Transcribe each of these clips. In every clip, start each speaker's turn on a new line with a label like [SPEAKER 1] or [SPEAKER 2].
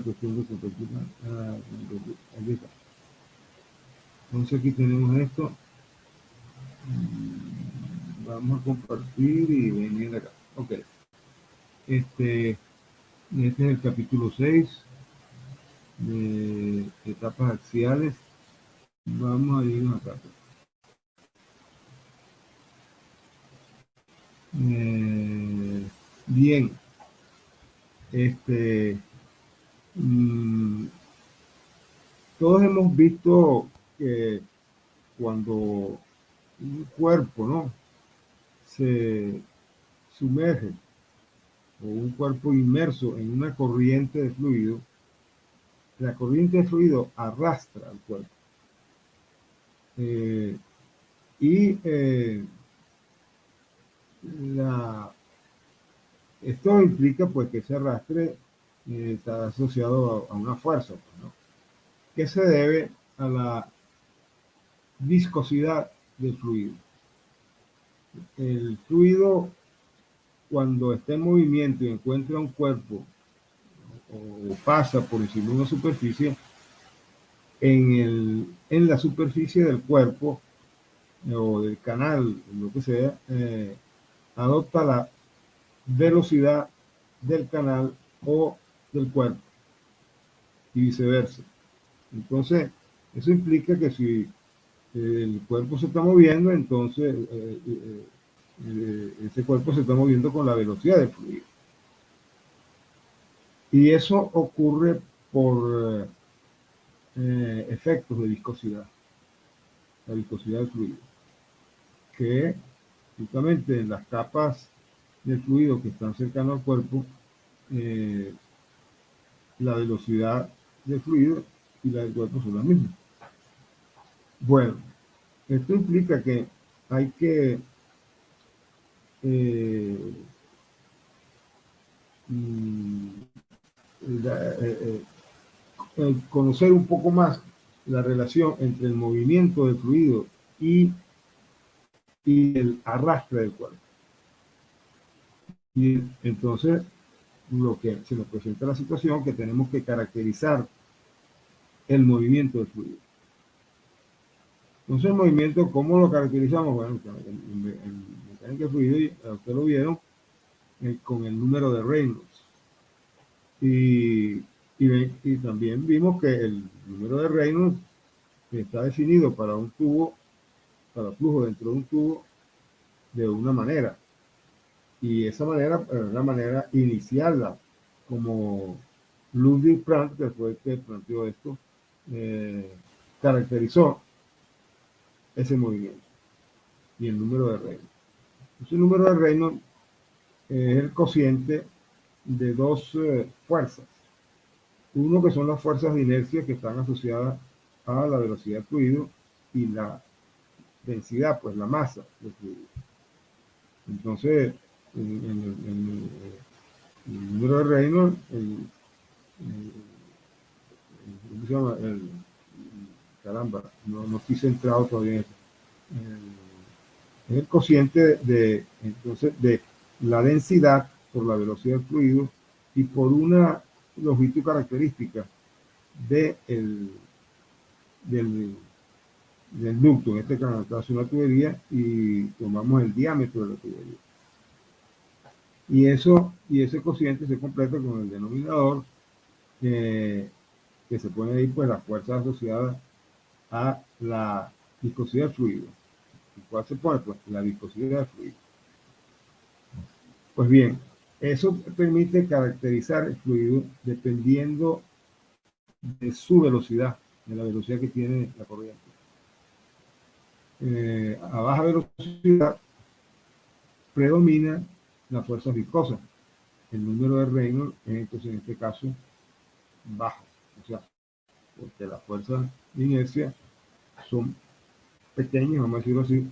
[SPEAKER 1] cuestión de competir. Aquí está. Entonces aquí tenemos esto. Vamos a compartir y venir acá. Ok. Este es el capítulo 6 de etapas axiales. Vamos a irnos acá. Bien. Todos hemos visto que cuando un cuerpo, ¿no?, se sumerge, o un cuerpo inmerso en una corriente de fluido, la corriente de fluido arrastra al cuerpo. Esto implica pues que ese arrastre está asociado a una fuerza, pues, ¿no?, que se debe a la viscosidad del fluido. El fluido, cuando está en movimiento y encuentra un cuerpo o pasa por encima de una superficie, en la superficie del cuerpo o del canal, lo que sea, adopta la velocidad del canal o del cuerpo y viceversa. Entonces, eso implica que si el cuerpo se está moviendo, entonces ese cuerpo se está moviendo con la velocidad del fluido. Y eso ocurre por efectos de viscosidad, la viscosidad del fluido, que justamente en las capas del fluido que están cercanas al cuerpo, la velocidad del fluido y la del cuerpo son las mismas. Bueno, esto implica que hay que conocer un poco más la relación entre el movimiento del fluido y el arrastre del cuerpo. Y entonces se nos presenta la situación que tenemos que caracterizar el movimiento del fluido. Entonces el movimiento, ¿cómo lo caracterizamos? Bueno, en mecánica de fluido, ustedes lo vieron, con el número de Reynolds. Y también vimos que el número de Reynolds está definido para un tubo, para flujo dentro de un tubo, de una manera. Y esa manera es una manera inicial, como Ludwig Prandtl, que fue el que planteó esto, caracterizó ese movimiento y el número de Reynolds. Ese número de Reynolds es el cociente de dos fuerzas. Uno, que son las fuerzas de inercia que están asociadas a la velocidad del fluido, y la densidad, pues la masa del fluido. Entonces, el número de Reynolds, ¿cómo se llama? Caramba, no estoy centrado todavía en eso. Es el cociente entonces, de la densidad por la velocidad del fluido y por una longitud característica del ducto. En este caso, hace una tubería y tomamos el diámetro de la tubería. Y ese cociente se completa con el denominador, que se pone ahí, pues, las fuerzas asociadas a la viscosidad del fluido. ¿Y cuál se pone? Pues la viscosidad del fluido. Pues bien, eso permite caracterizar el fluido dependiendo de su velocidad, de la velocidad que tiene la corriente. A baja velocidad predomina las fuerzas viscosas. El número de Reynolds es, entonces, en este caso, bajo. O sea, porque las fuerzas de inercia son pequeñas, vamos a decirlo así,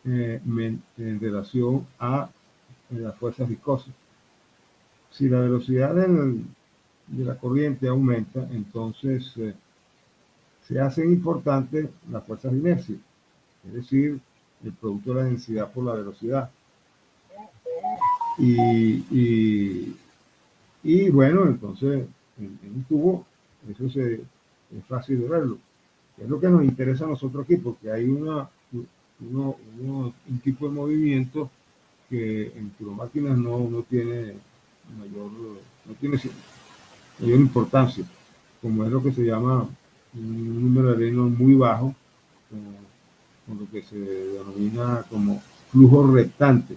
[SPEAKER 1] en relación a las fuerzas viscosas. Si la velocidad de la corriente aumenta, entonces se hacen importantes las fuerzas de inercia, es decir, el producto de la densidad por la velocidad. Y bueno, entonces en un tubo, eso es fácil de verlo. Es lo que nos interesa a nosotros aquí, porque hay un tipo de movimiento que en turomáquinas no tiene mayor, no tiene mayor importancia, como es lo que se llama un número de Reynolds muy bajo, con lo que se denomina como flujo rectante.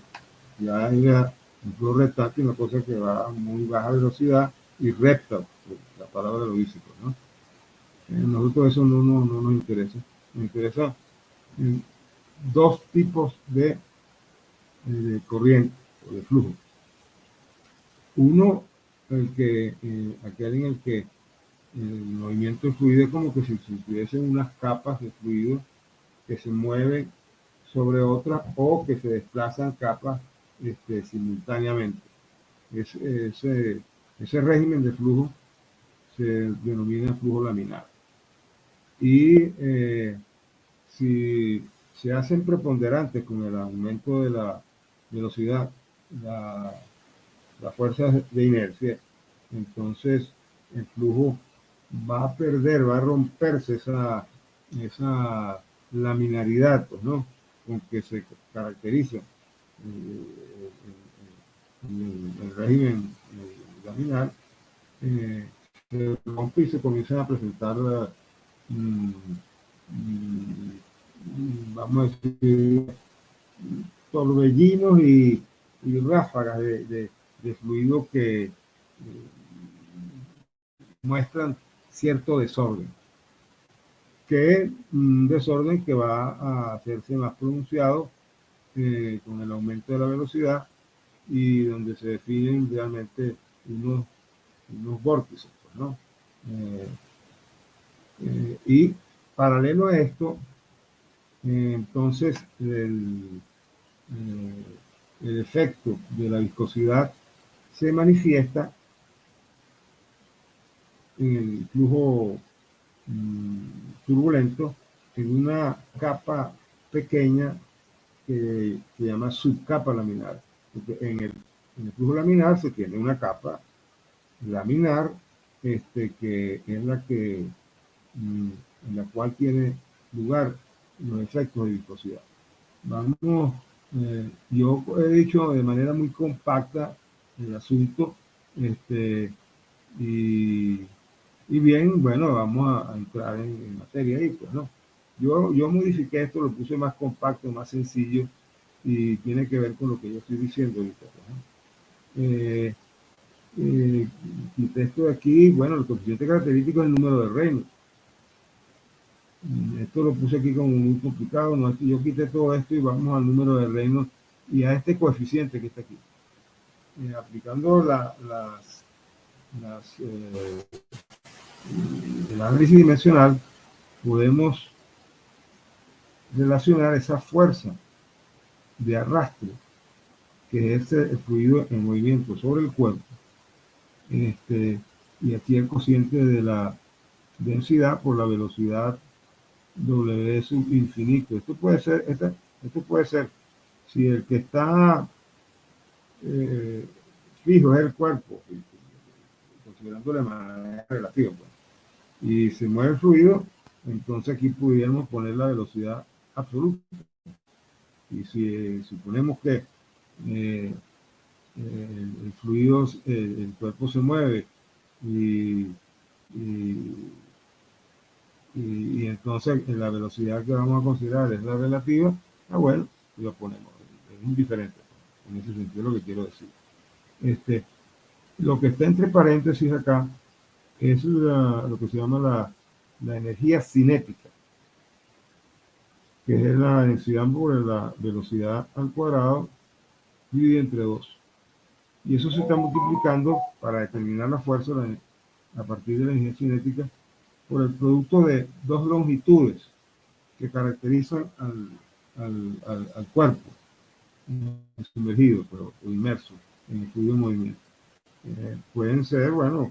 [SPEAKER 1] Ya hay un flujo rectante, una cosa que va a muy baja velocidad y recta, pues, la palabra lo dice, pues, ¿no? Nosotros eso no nos interesa. Nos interesa dos tipos de corriente o de flujo. Uno, aquel en el que el movimiento del fluido es como que si tuviesen unas capas de fluido que se mueven sobre otras o que se desplazan capas simultáneamente. Ese régimen de flujo se denomina flujo laminar. Y si se hacen preponderantes con el aumento de la velocidad, la fuerza de inercia, entonces el flujo va a perder, va a romperse esa laminaridad, pues, ¿no? Con que se caracteriza el régimen laminar, se rompe y se comienzan a presentar, mm, vamos a decir, torbellinos y ráfagas de fluido que muestran cierto desorden, que un desorden que va a hacerse más pronunciado con el aumento de la velocidad y donde se definen realmente unos vórtices, pues, ¿no? Y paralelo a esto, entonces el efecto de la viscosidad se manifiesta en el flujo turbulento en una capa pequeña que se llama subcapa laminar. En el flujo laminar se tiene una capa laminar que es la que en la cual tiene lugar los efectos de viscosidad. Vamos, yo he dicho de manera muy compacta el asunto, y bien, bueno, vamos a entrar en materia ahí, pues, ¿no? Yo modifiqué esto, lo puse más compacto, más sencillo, y tiene que ver con lo que yo estoy diciendo ahorita, pues, ¿no? Quité esto de aquí, bueno, el coeficiente característico es el número de Reynolds. Esto lo puse aquí como muy complicado, ¿no? Yo quité todo esto y vamos al número de Reynolds y a este coeficiente que está aquí. Aplicando el análisis dimensional, podemos relacionar esa fuerza de arrastre que es el fluido en movimiento sobre el cuerpo. Y aquí el cociente de la densidad por la velocidad W sub infinito. Esto puede ser, si el que está fijo es el cuerpo, considerando de manera relativa, pues, y se mueve el fluido, entonces aquí pudiéramos poner la velocidad absoluta. Y si suponemos que el fluido, el cuerpo se mueve y, y, y entonces la velocidad que vamos a considerar es la relativa, bueno, lo ponemos, es indiferente, en ese sentido lo que quiero decir. Lo que está entre paréntesis acá es lo que se llama la energía cinética, que es la densidad por la velocidad al cuadrado dividida entre 2. Y eso se está multiplicando para determinar la fuerza a partir de la energía cinética por el producto de dos longitudes que caracterizan al cuerpo sumergido, pero inmerso en el fluido de movimiento. Pueden ser, bueno,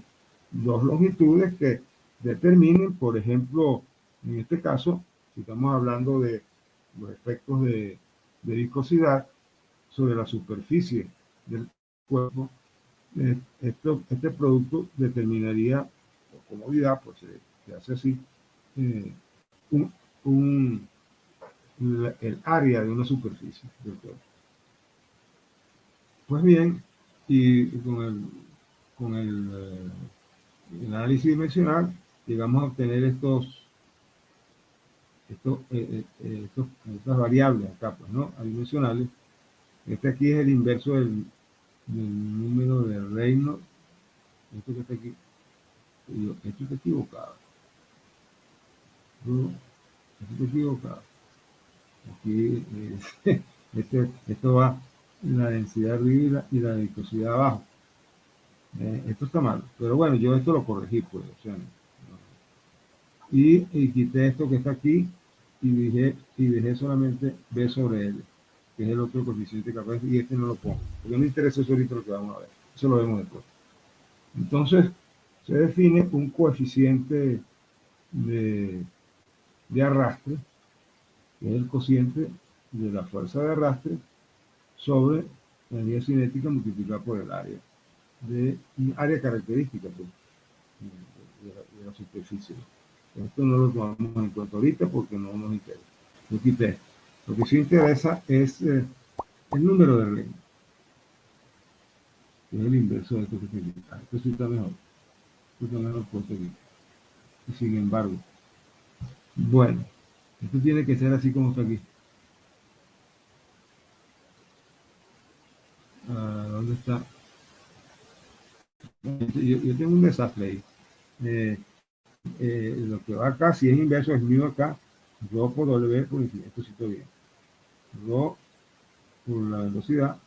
[SPEAKER 1] dos longitudes que determinen, por ejemplo, en este caso, si estamos hablando de los efectos de viscosidad sobre la superficie del cuerpo, este producto determinaría, por comodidad, pues se hace así, un, un, el área de una superficie del cuerpo. Pues bien, y con el análisis dimensional llegamos a obtener estas variables acá, pues, ¿no? Adimensionales. Este aquí es el inverso del número de Reynolds. Esto que está aquí, esto está equivocado. Esto está equivocado. Aquí, esto va en la densidad arriba y la viscosidad abajo. Esto está mal, pero bueno, yo esto lo corregí, pues, o sea, y quité esto que está aquí y dejé solamente B sobre L, que es el otro coeficiente capaz, y este no lo pongo, porque me interesa eso ahorita lo que vamos a ver, eso lo vemos después. Entonces, se define un coeficiente de, de arrastre, que es el cociente de la fuerza de arrastre sobre la energía cinética multiplicada por el área, de un área característica pues, de la superficie. Esto no lo tomamos en cuenta ahorita porque no nos interesa. Lo quité. Lo que sí interesa es el número de Reynolds, que es el inverso de esto que se quita. Esto sí está mejor. Esto está mejor puesto aquí. Y sin embargo, bueno, esto tiene que ser así como está aquí. ¿Dónde está? Yo tengo un desastre ahí. Lo que va acá, si es inverso, es mío acá. Rho por W por infinito. Esto sí está bien. Rho por la velocidad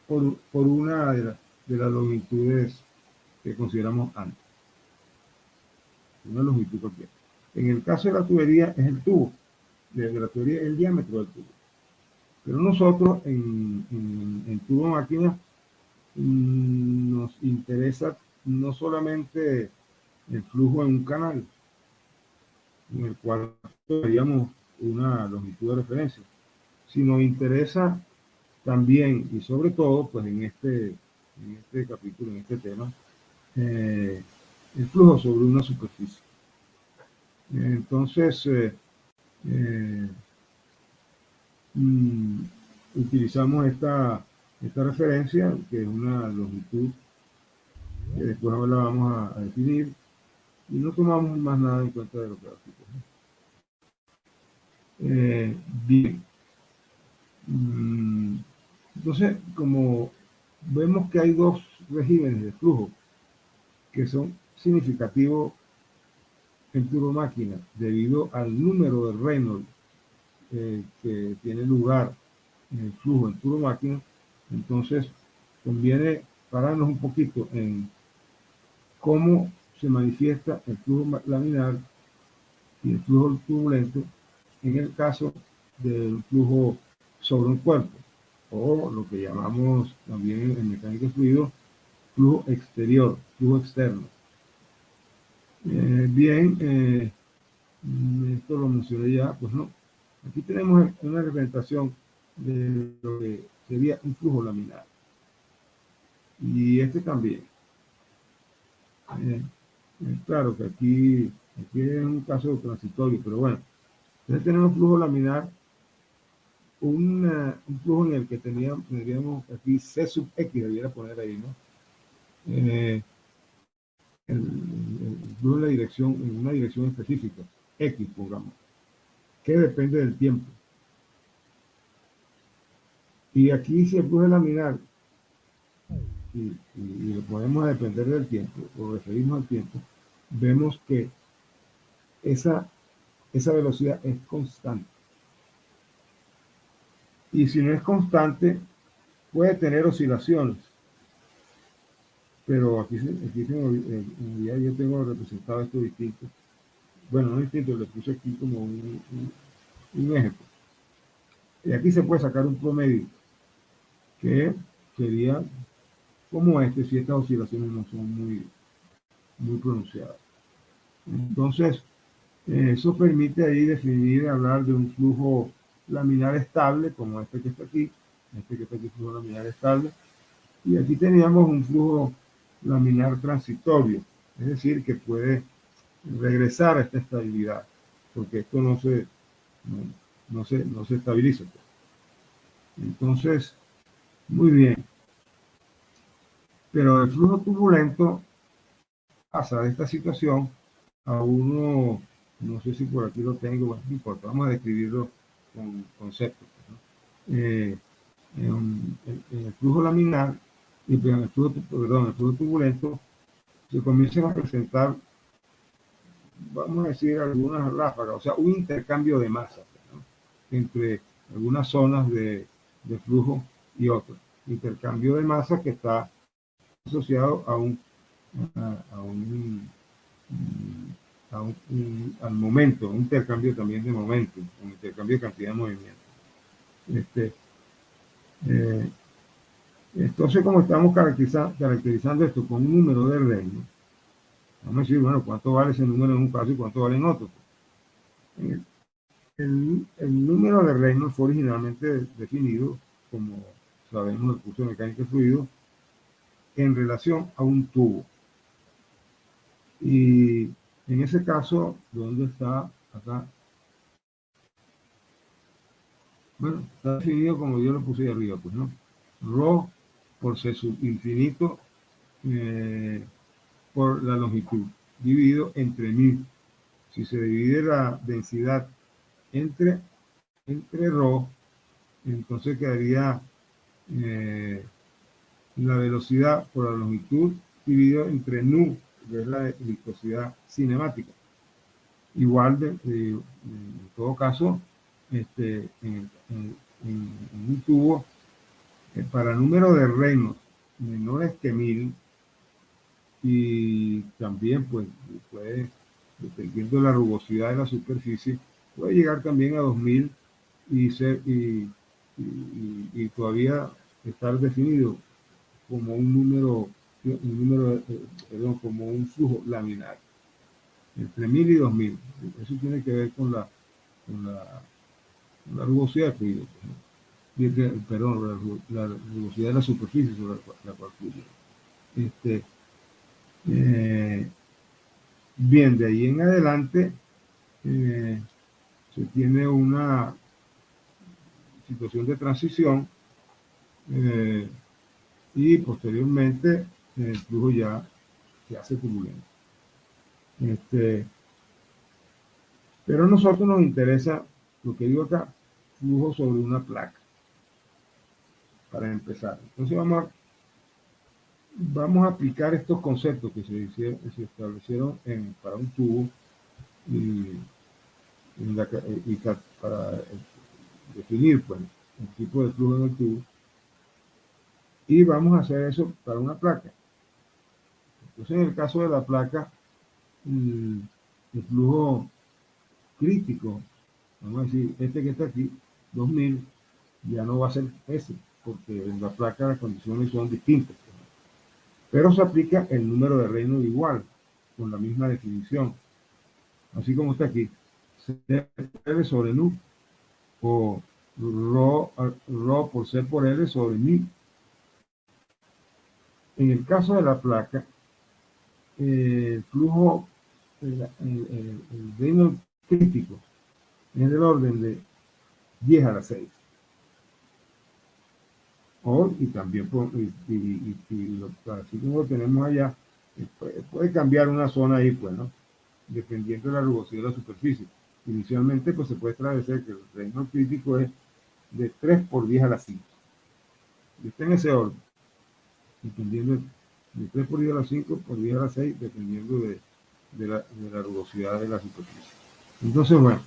[SPEAKER 1] por una de las longitudes que consideramos antes. Una longitud cualquiera. En el caso de la tubería es el tubo. De la tubería es el diámetro del tubo. Pero nosotros en tubo máquina nos interesa no solamente el flujo en un canal, en el cual veríamos una longitud de referencia, sino interesa también y sobre todo, pues en este capítulo, en este tema, el flujo sobre una superficie. Entonces, utilizamos esta referencia, que es una longitud que después ahora la vamos a definir, y no tomamos más nada en cuenta de los gráficos. Bien. Entonces, como vemos que hay dos regímenes de flujo que son significativos en turbomáquina debido al número de Reynolds que tiene lugar en el flujo en turbomáquina, entonces conviene pararnos un poquito en cómo se manifiesta el flujo laminar y el flujo turbulento en el caso del flujo sobre un cuerpo, o lo que llamamos también en mecánica de fluido, flujo exterior, flujo externo. Esto lo mencioné ya, pues no. Aquí tenemos una representación de lo que sería un flujo laminar. Y este también. Claro que aquí es un caso transitorio, pero bueno. Entonces tenemos flujo laminar, un flujo en el que tendríamos aquí C sub X, debiera poner ahí, ¿no? El flujo en la dirección, en una dirección específica, X, pongamos, que depende del tiempo. Y aquí si el flujo es laminar y lo podemos depender del tiempo o referirnos al tiempo, vemos que esa velocidad es constante. Y si no es constante, puede tener oscilaciones. Pero aquí yo tengo representado esto distinto. Bueno, no distinto, le puse aquí como un ejemplo. Y aquí se puede sacar un promedio que sería como si estas oscilaciones no son muy pronunciadas. Entonces, eso permite ahí definir, hablar de un flujo laminar estable, como este que está aquí, flujo laminar estable, Y aquí teníamos un flujo laminar transitorio, es decir, que puede regresar a esta estabilidad, porque esto no se estabiliza. Entonces, muy bien. Pero el flujo turbulento pasa de esta situación a uno, no sé si por aquí lo tengo, bueno, no importa, vamos a describirlo con conceptos, ¿no? En el flujo laminar, el flujo turbulento, se comienzan a presentar, vamos a decir, algunas ráfagas, o sea, un intercambio de masa, ¿no? Entre algunas zonas de flujo y otras. Intercambio de masa que está asociado a un, al momento, un intercambio también de momento, un intercambio de cantidad de movimiento. Este, eh, entonces, como estamos caracterizando esto con un número de Reynolds, vamos a decir, bueno, ¿cuánto vale ese número en un caso y cuánto vale en otro? El número de Reynolds fue originalmente definido, como sabemos el curso de mecánica de fluidos, en relación a un tubo. Y en ese caso, ¿dónde está acá? Bueno, está definido como yo lo puse ahí arriba, pues, ¿no? Rho por C sub infinito por la longitud, dividido entre 1000. Si se divide la densidad entre Rho, entonces quedaría la velocidad por la longitud dividido entre nu, que es la viscosidad cinemática. Igual, en todo caso, en un tubo, para número de Reynolds menores que 1000, y también pues puede, dependiendo de la rugosidad de la superficie, puede llegar también a 2000 y todavía estar definido como perdón, como un flujo laminar entre 1000 y 2000. Eso tiene que ver con la rugosidad del fluido, ¿no? Perdón, la rugosidad de la superficie sobre la cual fluye. Este, eh, Bien, de ahí en adelante se tiene una situación de transición y posteriormente el flujo ya se hace turbulento. Pero a nosotros nos interesa, lo que digo acá, flujo sobre una placa, para empezar. Entonces vamos a aplicar estos conceptos que se establecieron para un tubo y, para definir pues, el tipo de flujo en el tubo, y vamos a hacer eso para una placa. Entonces, en el caso de la placa, el flujo crítico, vamos a decir, este que está aquí, 2000, ya no va a ser ese, porque en la placa las condiciones son distintas. Pero se aplica el número de Reynolds igual, con la misma definición. Así como está aquí, C por L sobre nu, o Rho por C por L sobre 1000. En el caso de la placa, el flujo, el Reynolds crítico es del orden de 10 a la 6. Y también, así como lo tenemos allá, puede cambiar una zona ahí, pues, ¿no? Dependiendo de la rugosidad de la superficie. Inicialmente, pues se puede establecer que el Reynolds crítico es de 3 por 10 a la 5. Y está en ese orden, dependiendo de 3 por 10 a la 5 por 10 a la 6, dependiendo de la rugosidad de la superficie. Entonces, bueno,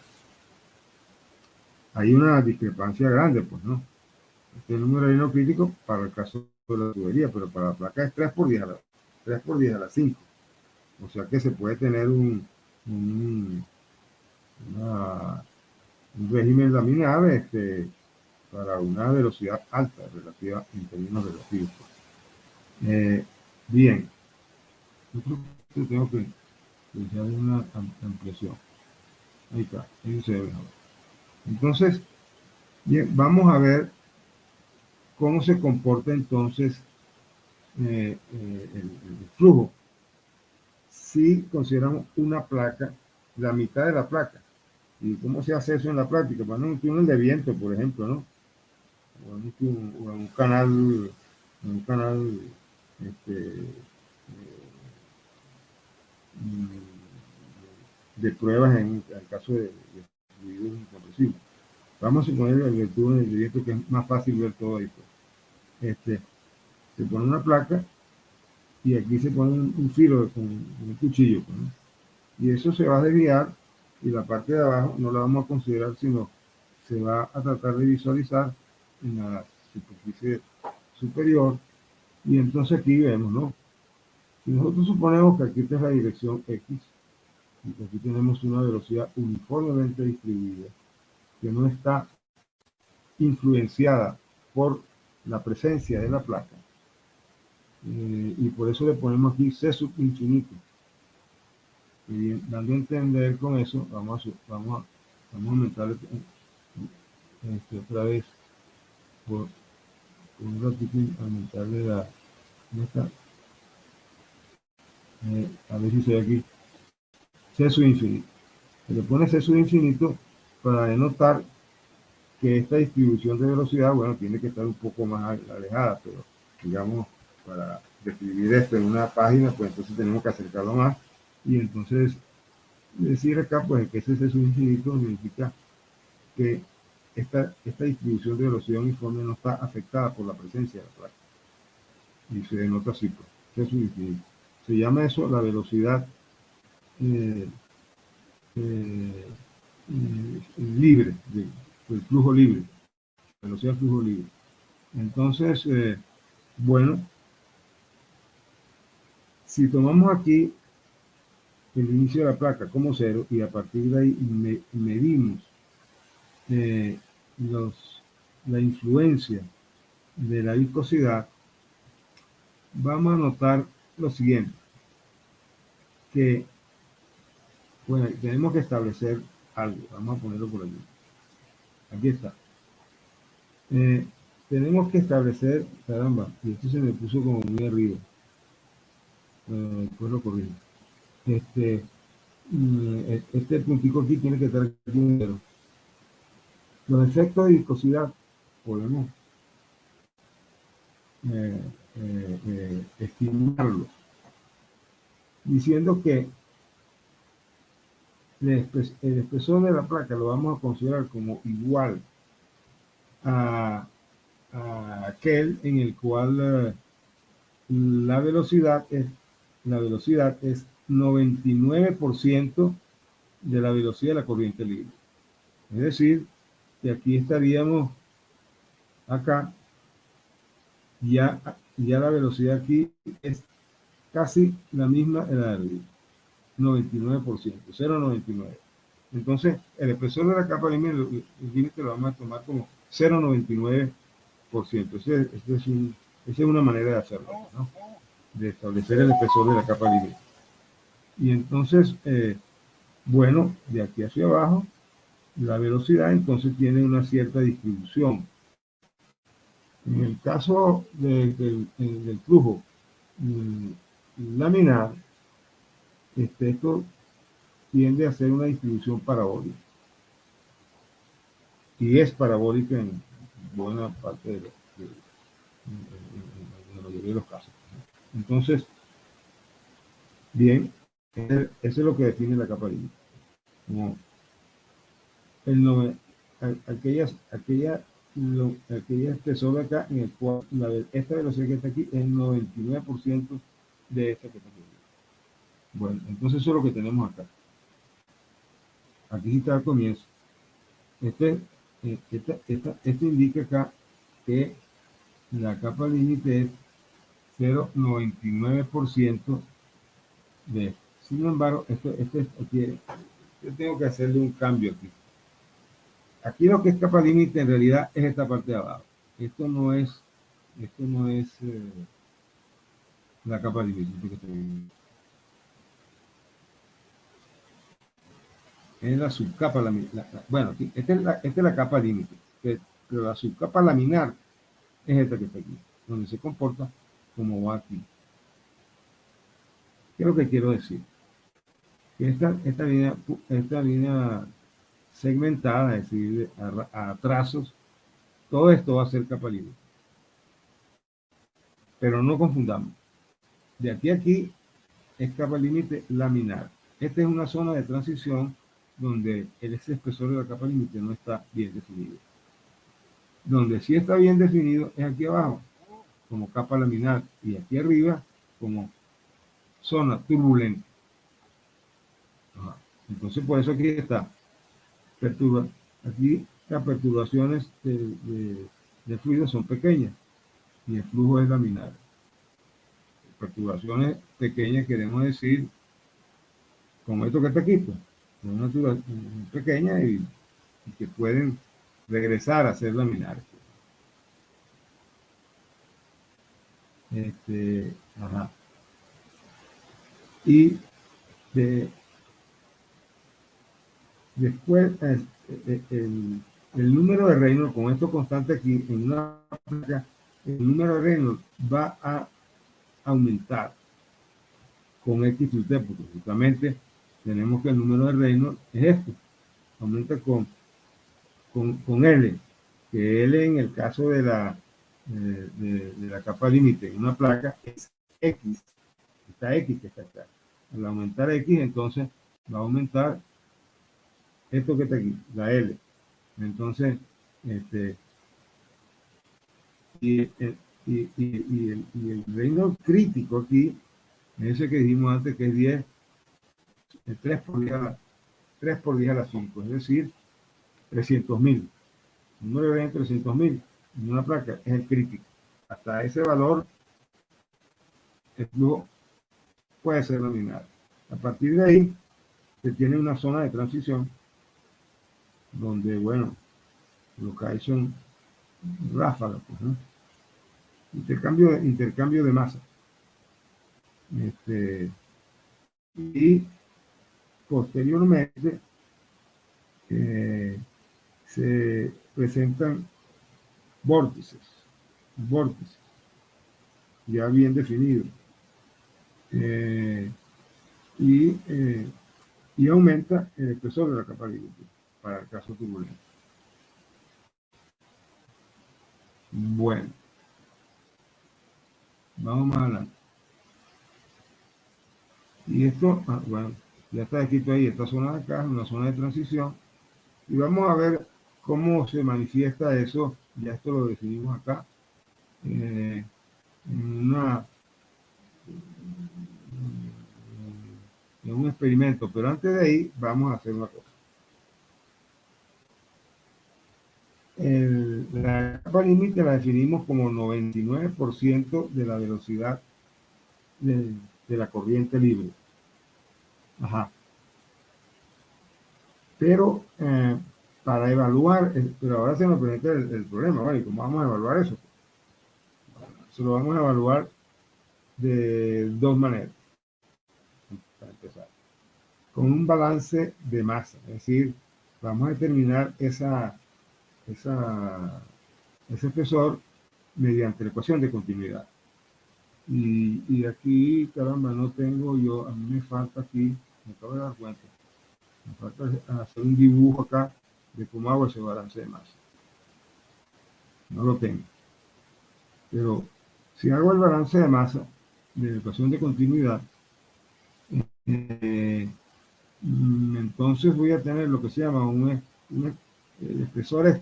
[SPEAKER 1] hay una discrepancia grande, pues, ¿no? Este número de no crítico para el caso de la tubería, pero para la placa es 3 por 10 a la 5. O sea que se puede tener un régimen laminar para una velocidad alta relativa en términos relativos. Bien, yo creo que tengo que hacer una ampliación. Ahí está, ahí se ve mejor. Entonces, bien, vamos a ver cómo se comporta entonces el flujo. Si consideramos una placa, la mitad de la placa. ¿Y cómo se hace eso en la práctica? Bueno, un túnel de viento, por ejemplo, ¿no? O un canal de pruebas en el caso de fluidos incompresibles. Vamos a suponer el túnel de viento, que es más fácil ver todo esto. Se pone una placa y aquí se pone un filo con un cuchillo, ¿no? Y eso se va a desviar y la parte de abajo no la vamos a considerar, sino se va a tratar de visualizar en la superficie superior. Y entonces aquí vemos, ¿no? Si nosotros suponemos que aquí esta es la dirección X y que aquí tenemos una velocidad uniformemente distribuida, que no está influenciada por la presencia de la placa, y por eso le ponemos aquí C sub infinito. Y dando a entender con eso, vamos a aumentar otra vez por un ratito, aumentarle a ver si se ve aquí, C sub infinito. Se le pone C sub infinito para denotar que esta distribución de velocidad, bueno, tiene que estar un poco más alejada, pero digamos, para describir esto en una página, pues entonces tenemos que acercarlo más. Y entonces decir acá, pues, que ese C sub infinito significa que esta distribución de velocidad uniforme no está afectada por la presencia de la placa. Y se denota así, pues, C sub infinito. Se llama eso la velocidad eh, eh, libre, el flujo libre, velocidad flujo libre. Entonces, bueno, si tomamos aquí el inicio de la placa como cero y a partir de ahí medimos eh, la influencia de la viscosidad, vamos a notar lo siguiente, que bueno, tenemos que establecer algo, vamos a ponerlo por aquí. Aquí está. Tenemos que establecer, caramba, y esto se me puso como muy arriba, después lo corrijo. Este puntico aquí tiene que estar aquí primero. Los efectos de viscosidad podemos estimarlos diciendo que el espesor de la placa lo vamos a considerar como igual a aquel en el cual la velocidad es 99% de la velocidad de la corriente libre. Es decir, que aquí estaríamos acá, ya la velocidad aquí es casi la misma en la de arriba, 99%, 0,99. Entonces, el espesor de la capa límite lo vamos a tomar como 0,99%. Esa es una manera de hacerlo, ¿no? De establecer el espesor de la capa límite. Y entonces, bueno, de aquí hacia abajo, la velocidad entonces tiene una cierta distribución. En el caso del flujo laminar, esto tiende a ser una distribución parabólica. Y es parabólica en buena parte de la mayoría de los casos. Entonces, bien, eso es lo que define la capa límite. Como aquella espesor de acá, en el cual esta velocidad que está aquí es el 99% de esta que está aquí. Bueno, entonces eso es lo que tenemos acá. Aquí está el comienzo. Este indica acá que la capa límite es 0,99% de esto. Sin embargo, aquí, yo tengo que hacerle un cambio aquí. Aquí lo que es capa límite en realidad es esta parte de abajo. Esto no es la capa límite. Es la subcapa laminar. Bueno, esta es la capa límite, pero la subcapa laminar es esta que está aquí, donde se comporta como va aquí. ¿Qué es lo que quiero decir? Que esta línea segmentada, es decir, a trazos, todo esto va a ser capa límite. Pero no confundamos. De aquí a aquí es capa límite laminar. Esta es una zona de transición donde ese espesor de la capa límite no está bien definido. Donde sí está bien definido es aquí abajo, como capa laminar, y aquí arriba como zona turbulenta. Ajá. Entonces, por eso aquí está. Aquí las perturbaciones de fluido son pequeñas y el flujo es laminar. Perturbaciones pequeñas queremos decir, como esto que está aquí, pues, una perturbación pequeña y que pueden regresar a ser laminares. Ajá. Y después el número de Reynolds, con esto constante aquí, en una placa, el número de Reynolds va a aumentar con X y T, porque justamente tenemos que el número de Reynolds es esto, aumenta con L, que L en el caso de la capa límite en una placa es X, esta X que está acá. Al aumentar X, entonces va a aumentar esto que está aquí, la L. Entonces, el reino crítico aquí, ese que dijimos antes que es 10, 3 por 10 a la 5, es decir, 300.000. Un número de 300.000 en una placa es el crítico. Hasta ese valor, el flujo puede ser laminar. A partir de ahí, se tiene una zona de transición donde, bueno, lo que hay son ráfagas, pues, ¿no? Intercambio de masa. Y posteriormente se presentan vórtices ya bien definidos, y aumenta el espesor de la capa límite para el caso turbulento. Bueno, vamos más adelante. Y esto, bueno, ya está escrito ahí, esta zona de acá es una zona de transición, y vamos a ver cómo se manifiesta eso. Ya esto lo definimos acá, en un experimento, pero antes de ahí vamos a hacer una cosa. La capa límite la definimos como 99% de la velocidad de la corriente libre. Ajá. Pero para evaluar, pero ahora se nos presenta el problema, ¿vale? ¿Cómo vamos a evaluar eso? Se lo vamos a evaluar de dos maneras, para empezar. Con un balance de masa, es decir, vamos a determinar ese espesor mediante la ecuación de continuidad. Y aquí, caramba, no tengo yo, a mí me falta aquí, me acabo de dar cuenta, me falta hacer un dibujo acá de cómo hago ese balance de masa. No lo tengo. Pero si hago el balance de masa de la ecuación de continuidad, entonces voy a tener lo que se llama el espesor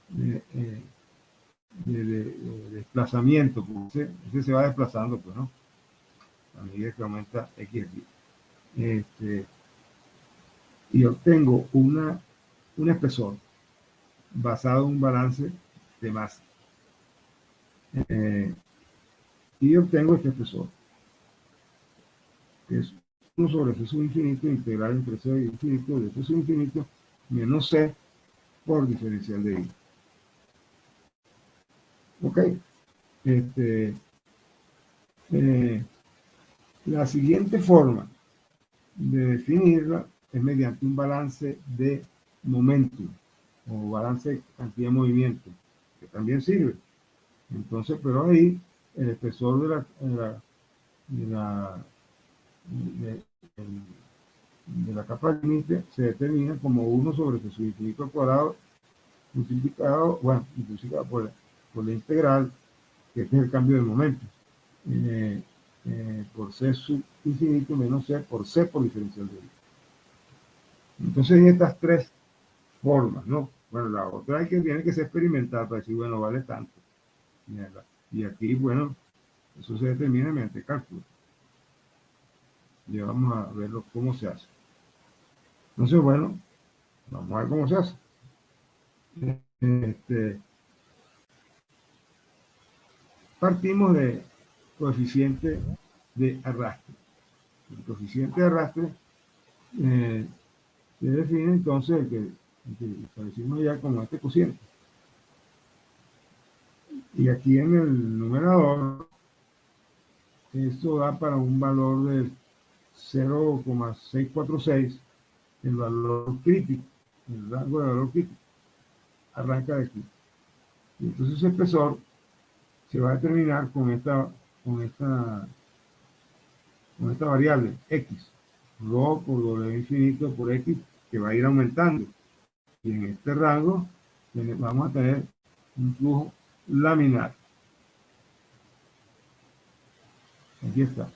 [SPEAKER 1] de desplazamiento, porque ese se va desplazando, pues, ¿no? A medida que aumenta X aquí. Y obtengo un espesor basado en un balance de masa. Y obtengo este espesor, que es 1 sobre F sub infinito integral entre C y infinito de F sub infinito menos C por diferencial de I. Ok. La siguiente forma de definirla es mediante un balance de momentum o balance de cantidad de movimiento, que también sirve. Entonces, pero ahí el espesor de la, de, de la capa límite se determina como 1 sobre su infinito al cuadrado multiplicado, bueno, multiplicado por la integral, que este es el cambio de momento, eh, por c sub infinito menos c por c por diferencial de I. Entonces, en estas tres formas, ¿no? Bueno, la otra hay que tiene que ser experimental para decir, bueno, vale tanto. Y aquí, bueno, eso se determina mediante cálculo. Y vamos a verlo cómo se hace. Entonces, bueno, vamos a ver cómo se hace. Partimos de coeficiente de arrastre. El coeficiente de arrastre se define entonces el que establecimos ya como este cociente. Y aquí en el numerador, esto da para un valor de 0,646, el valor crítico, el rango de valor crítico. Arranca de aquí. Y entonces el espesor se va a determinar con esta, con esta variable x, rho por w infinito por x, que va a ir aumentando. Y en este rango vamos a tener un flujo laminar. Aquí está.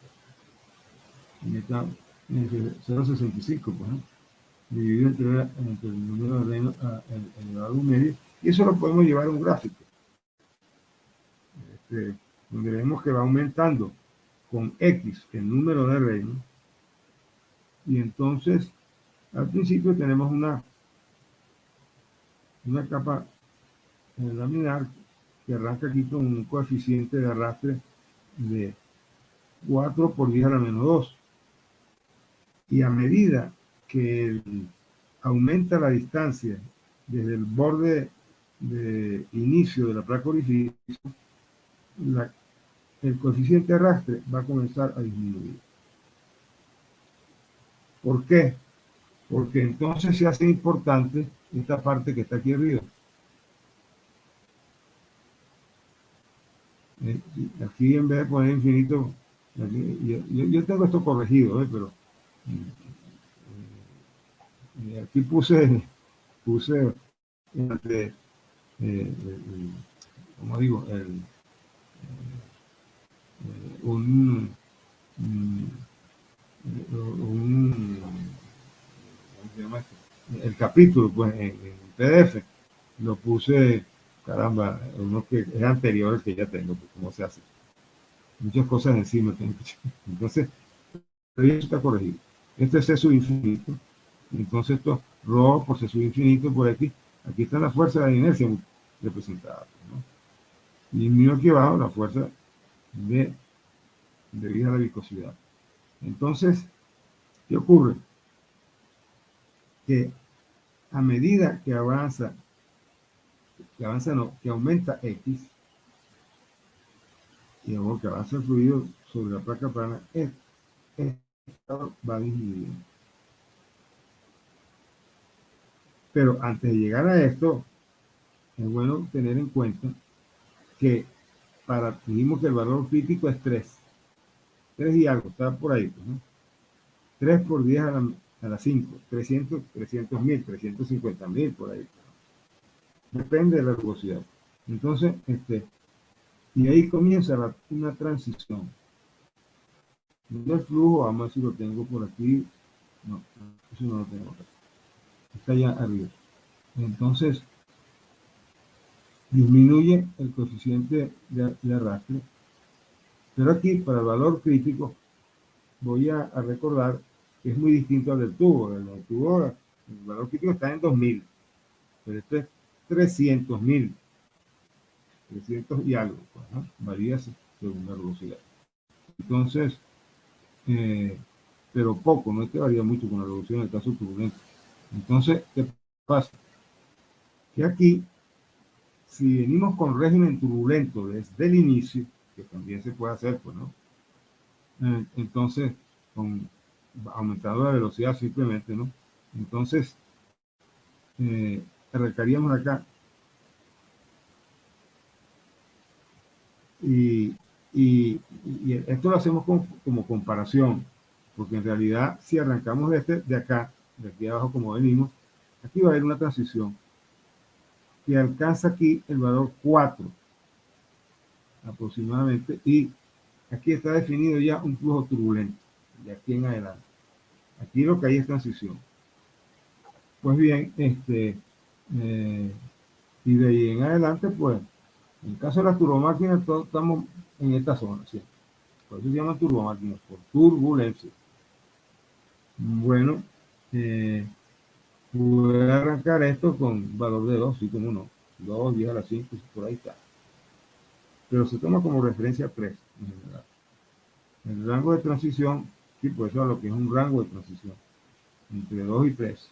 [SPEAKER 1] Aquí está en el 0,65, pues, ¿no? Dividido entre el número de Reynolds elevado a un medio. Y eso lo podemos llevar a un gráfico, donde vemos que va aumentando con x el número de Reynolds. Y entonces, al principio tenemos una capa laminar que arranca aquí con un coeficiente de arrastre de 4 por 10 a la menos 2. Y a medida que aumenta la distancia desde el borde de inicio de la placa orificio, el coeficiente de arrastre va a comenzar a disminuir. ¿Por qué? Porque entonces se hace importante esta parte que está aquí arriba. Aquí en vez de poner infinito, aquí, yo tengo esto corregido, pero aquí puse entre, como digo, un, ¿cómo se llama esto? El capítulo, pues, en PDF, lo puse, caramba, uno que es anterior al que ya tengo, pues, cómo se hace. Muchas cosas encima tengo que. Entonces, eso está corregido. Este es C sub infinito. Entonces, esto rho por C sub infinito por aquí. Aquí está la fuerza de la inercia representada, ¿no? Y mío aquí abajo la fuerza debido a la viscosidad. Entonces, ¿qué ocurre? Que a medida que avanza no, que aumenta X, y luego que avanza el fluido sobre la placa plana, esto va disminuyendo. Pero antes de llegar a esto, es bueno tener en cuenta que dijimos que el valor crítico es 3. 3 y algo, está por ahí, ¿no? 3 por 10 a la 5, 300.000, 350.000, por ahí. Depende de la rugosidad. Entonces, y ahí comienza una transición. El flujo, vamos a ver si lo tengo por aquí. No, eso no lo tengo acá. Está allá arriba. Entonces, disminuye el coeficiente de arrastre. Pero aquí, para el valor crítico, voy a recordar que es muy distinto al del tubo. El tubo, el valor crítico está en 2000, pero este es 300.000, 300 y algo, pues, ¿no? Varía según la velocidad. Entonces, pero poco, no es que varía mucho con la reducción del caso turbulento. Entonces, ¿qué pasa? Que aquí, si venimos con régimen turbulento desde el inicio, que también se puede hacer, pues, ¿no? Entonces, aumentando la velocidad simplemente, ¿no? Entonces, arrancaríamos acá y y esto lo hacemos como comparación, porque en realidad si arrancamos de acá, de aquí abajo como venimos, aquí va a haber una transición que alcanza aquí el valor 4 aproximadamente, y aquí está definido ya un flujo turbulento, de aquí en adelante. Aquí lo que hay es transición. Pues bien, y de ahí en adelante, pues, en el caso de las turbomáquinas, todos estamos en esta zona, ¿sí? Por eso se llaman turbomáquinas, por turbulencia. Bueno, voy a arrancar esto con valor de 2, sí, como no. 2, 10 a la 5, por ahí está. Pero se toma como referencia 3 en general. El rango de transición, sí, pues eso es lo que es un rango de transición, entre 2 y 3.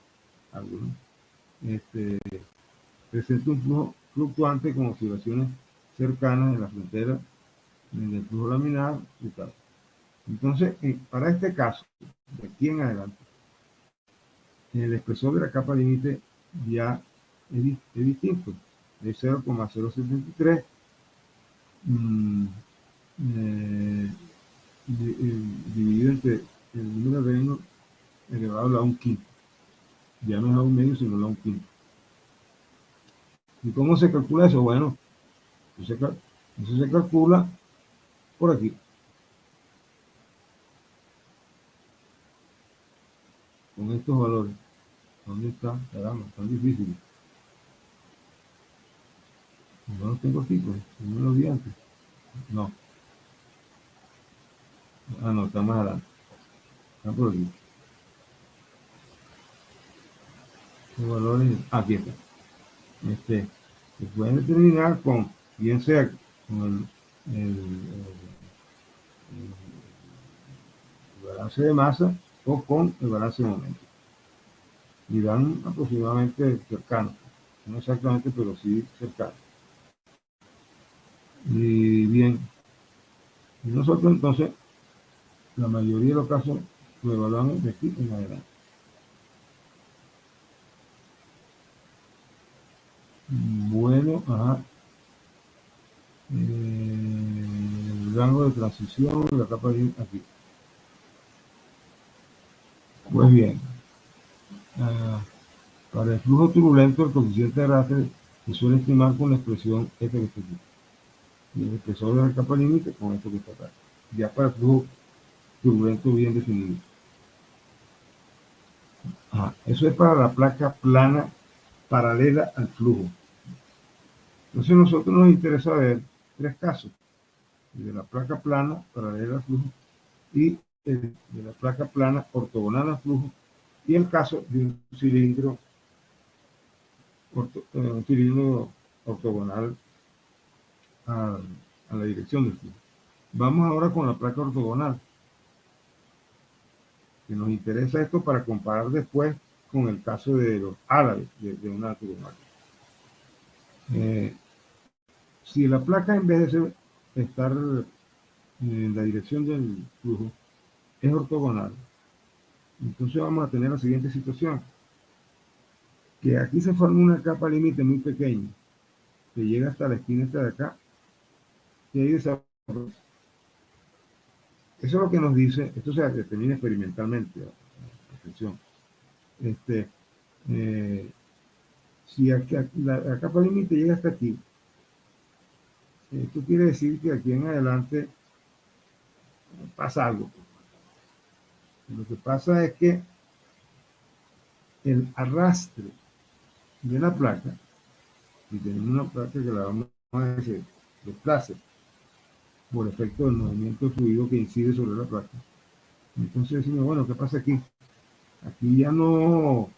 [SPEAKER 1] Algunos. Presenta un flujo fluctuante con oscilaciones cercanas en la frontera del flujo laminar y tal. Entonces, para este caso, de aquí en adelante, el espesor de la capa límite ya es distinto, es 0,073 dividido entre el número de Reynolds elevado a un quinto. Ya no es a un medio, sino a un quinto. ¿Y cómo se calcula eso? Bueno, eso se calcula por aquí. Con estos valores. ¿Dónde está? Caramba, tan difícil. No los tengo aquí, pues. No los vi antes. No. Ah, no, está más adelante. Está por aquí. Los valores. Aquí está. Se pueden determinar con, bien sea con el balance de masa o con el balance de momento. Y dan aproximadamente cercanos. No exactamente, pero sí cercanos. Y bien, y nosotros entonces, la mayoría de los casos, lo evaluamos de aquí en adelante. Bueno, ajá. El rango de transición, la capa de aquí. Pues bien, para el flujo turbulento, el coeficiente de arrastre se suele estimar con la expresión esta que está aquí. Y el espesor de la capa límite con esto que está acá. Ya para el flujo turbulento bien definido. Ajá. Eso es para la placa plana paralela al flujo. Entonces a nosotros nos interesa ver 3 casos. El de la placa plana paralela al flujo y el de la placa plana ortogonal al flujo y el caso de un cilindro ortogonal a, a la dirección del flujo. Vamos ahora con la placa ortogonal, que nos interesa esto para comparar después con el caso de los álabes de una turbomáquina. Si la placa en vez de estar en la dirección del flujo es ortogonal, entonces vamos a tener la siguiente situación, que aquí se forma una capa límite muy pequeña, que llega hasta la esquina esta de acá, y ahí desaparece. Eso es lo que nos dice, esto se determina experimentalmente, atención. Si aquí, la capa límite llega hasta aquí, esto quiere decir que aquí en adelante pasa algo. Lo que pasa es que el arrastre de la placa, si tenemos una placa que la vamos a decir desplace por efecto del movimiento fluido que incide sobre la placa, entonces decimos, bueno, ¿qué pasa aquí? Aquí ya no,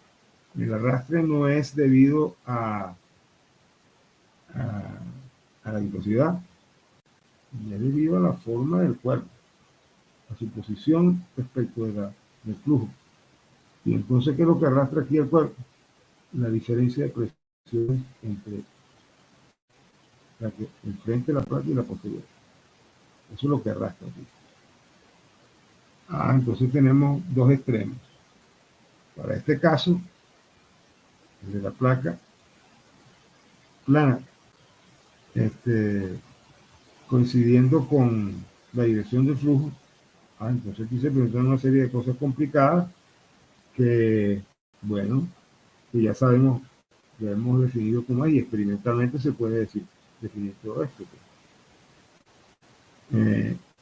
[SPEAKER 1] el arrastre no es debido a la viscosidad, es debido a la forma del cuerpo, a su posición respecto del flujo. Y entonces, ¿qué es lo que arrastra aquí el cuerpo? La diferencia de presiones entre el frente de la placa y la posterior. Eso es lo que arrastra aquí. Entonces tenemos dos extremos. Para este caso, el de la placa plana, coincidiendo con la dirección del flujo. Entonces aquí se presentan una serie de cosas complicadas que, bueno, que ya sabemos, ya hemos definido cómo es y experimentalmente se puede definir todo esto.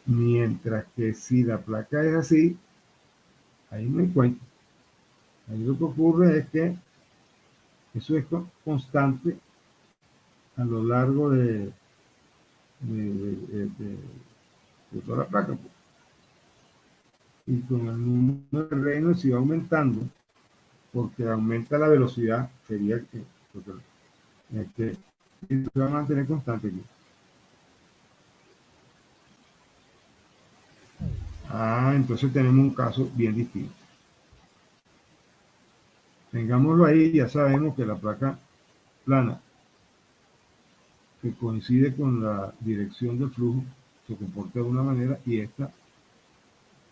[SPEAKER 1] Mientras que si la placa es así, ahí no hay cuenta. Ahí lo que ocurre es que eso es constante a lo largo de toda la placa. Pues. Y con el número de Reynolds se va aumentando, porque aumenta la velocidad, sería que se va a mantener constante aquí. Entonces tenemos un caso bien distinto. Tengámoslo ahí, ya sabemos que la placa plana que coincide con la dirección del flujo se comporta de una manera y esta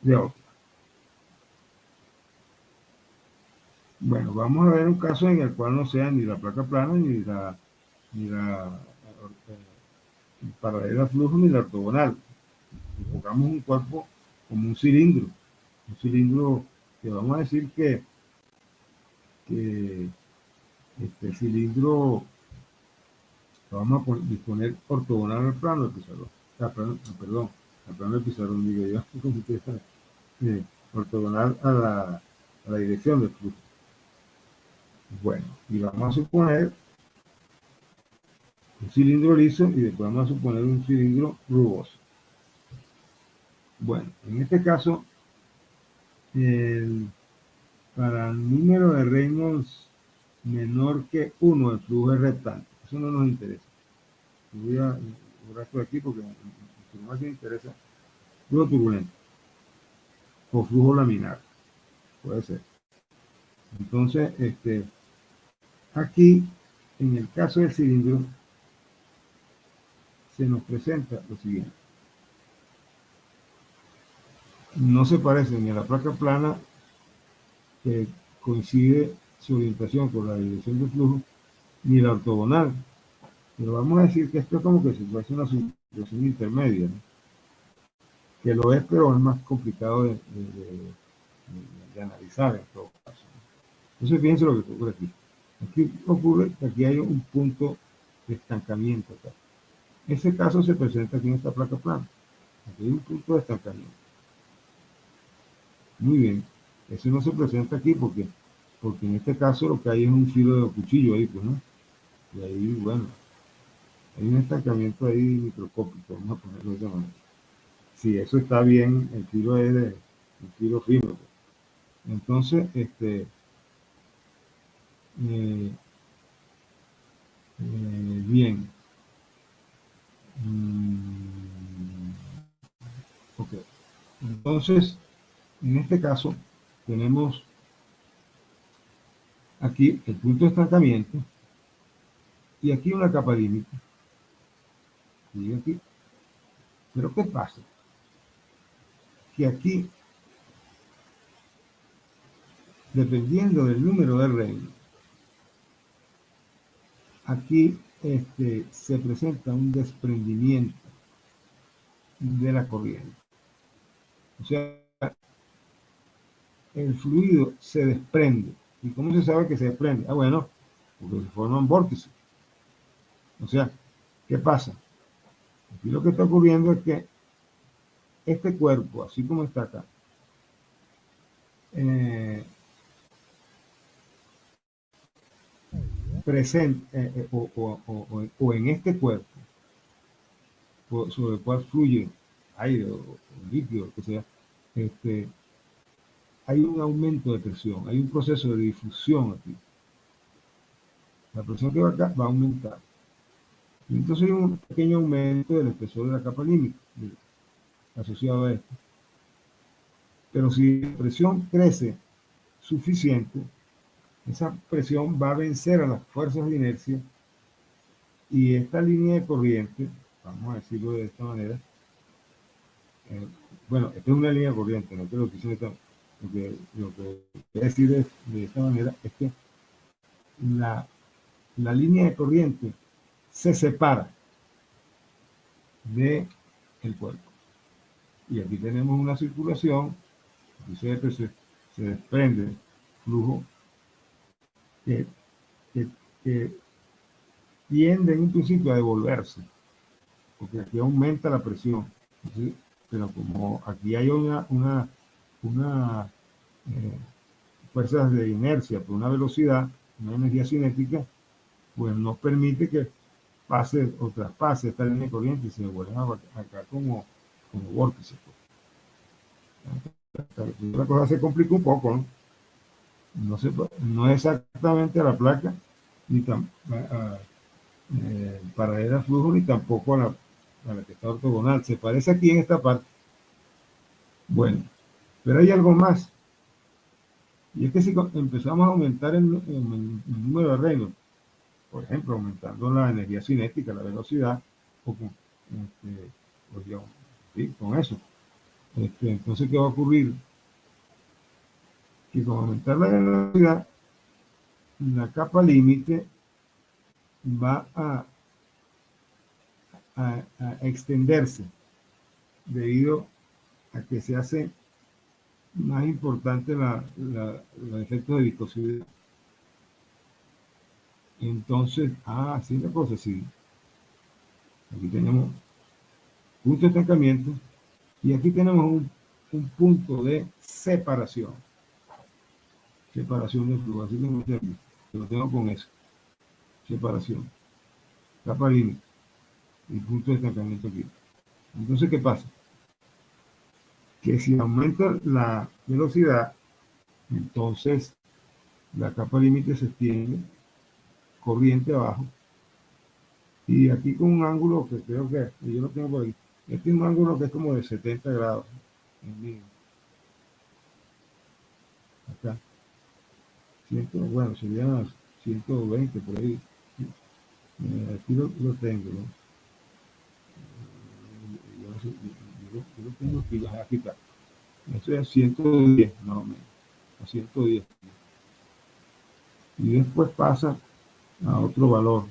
[SPEAKER 1] de otra. Bueno, vamos a ver un caso en el cual no sea ni la placa plana ni la paralela al flujo ni la ortogonal. Y pongamos un cuerpo como un cilindro que vamos a decir que este cilindro lo vamos a disponer ortogonal al plano del pizarrón. Perdón, al plano del pizarrón, digo yo, ortogonal a la dirección del flujo. Bueno, y vamos a suponer un cilindro liso y después vamos a suponer un cilindro rugoso. Bueno, en este caso, para el número de Reynolds menor que 1, el flujo es rectante. Eso no nos interesa. Voy a borrar esto de aquí porque lo que más me interesa flujo turbulento o flujo laminar. Puede ser. Entonces, aquí, en el caso del cilindro, se nos presenta lo siguiente. No se parece ni a la placa plana, que coincide su orientación con la dirección del flujo, ni la ortogonal. Pero vamos a decir que esto es como que si fuese una situación intermedia, ¿no? Que lo es, pero es más complicado de analizar en todo caso. Entonces, fíjense lo que ocurre aquí. Aquí ocurre que aquí hay un punto de estancamiento acá. Ese caso se presenta aquí en esta placa plana. Aquí hay un punto de estancamiento. Muy bien. Ese no se presenta aquí porque en este caso lo que hay es un filo de cuchillo ahí, pues, ¿no? Y ahí, bueno, hay un estancamiento ahí microscópico, vamos a ponerlo de esa manera. Si eso está bien, el filo es de un filo fino. Pues. Entonces, bien. Ok. Entonces, en este caso, tenemos aquí el punto de estancamiento y aquí una capa límite. Y aquí. Pero ¿qué pasa? Que aquí, dependiendo del número de Reynolds, aquí se presenta un desprendimiento de la corriente. O sea, el fluido se desprende. ¿Y cómo se sabe que se desprende? Bueno, porque se forma un vórtice. O sea, ¿qué pasa? Aquí lo que está ocurriendo es que este cuerpo, así como está acá, presente, o en este cuerpo, sobre el cual fluye aire o líquido, que sea, hay un aumento de presión, hay un proceso de difusión aquí. La presión que va acá va a aumentar. Y entonces hay un pequeño aumento del espesor de la capa límite asociado a esto. Pero si la presión crece suficiente, esa presión va a vencer a las fuerzas de inercia y esta línea de corriente, vamos a decirlo de esta manera, bueno, esta es una línea de corriente, no creo que lo que quiero decir de esta manera es que la línea de corriente se separa de el cuerpo. Y aquí tenemos una circulación, aquí se desprende flujo que, que, que tiende en un principio a devolverse, porque aquí aumenta la presión. Entonces, pero como aquí hay una fuerzas de inercia por una velocidad, una energía cinética, pues no permite que pase o traspase esta línea de corriente y se vuelven acá como vórtices. La cosa se complica un poco, ¿no? No es exactamente a la placa, ni paralela al flujo, ni tampoco a la que está ortogonal. Se parece aquí en esta parte. Bueno, pero hay algo más. Y es que si empezamos a aumentar el número de arreglos, por ejemplo, aumentando la energía cinética, la velocidad, o con, pues yo, sí, con eso. Entonces, ¿qué va a ocurrir? Que con aumentar la velocidad, la capa límite va a extenderse debido a que se hace más importante los efectos de viscosidad. Entonces, así la cosa, sí. Aquí tenemos punto de estancamiento y aquí tenemos un punto de separación. Separación de flujo. Así que lo tengo con eso. Separación. Capa límite. Y punto de estancamiento aquí. Entonces, ¿qué pasa? Que si aumenta la velocidad, entonces la capa límite se extiende corriente abajo. Y aquí con un ángulo que creo que yo lo tengo por aquí. Este es un ángulo que es como de 70 grados. Acá. Bueno, sería 120 por ahí. Aquí lo tengo, ¿no? Yo lo tengo aquí está. Esto es 110, más o menos. A 110. Y después pasa a otro valor.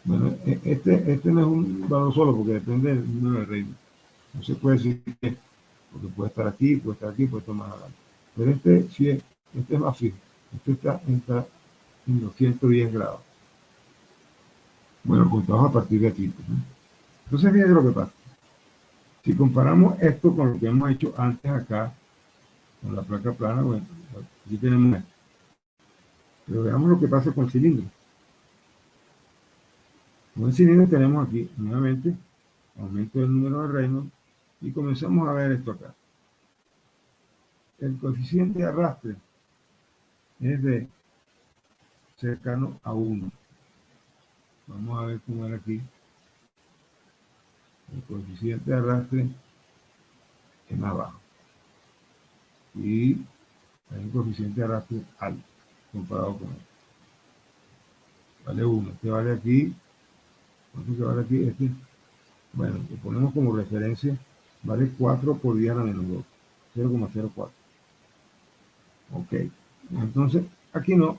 [SPEAKER 1] Bueno, este no es un valor solo porque depende del número de reinos. No se puede decir que, porque puede estar aquí, puede estar aquí, puede estar más adelante. Pero este es más fijo. Este está en los 110 grados. Bueno, contamos a partir de aquí. Pues, ¿no? Entonces, fíjate lo que pasa. Si comparamos esto con lo que hemos hecho antes acá, con la placa plana, bueno, aquí tenemos esto. Pero veamos lo que pasa con el cilindro. Con el cilindro tenemos aquí, nuevamente, aumento del número de Reynolds y comenzamos a ver esto acá. El coeficiente de arrastre es de cercano a 1. Vamos a ver cómo era aquí. El coeficiente de arrastre es más bajo. Y hay un coeficiente de arrastre alto comparado con este. Vale 1. Este vale aquí. ¿Cuánto que vale aquí? Bueno, lo ponemos como referencia. Vale 4 por 10 a la menos 2. 0,04. Ok. Entonces, aquí no.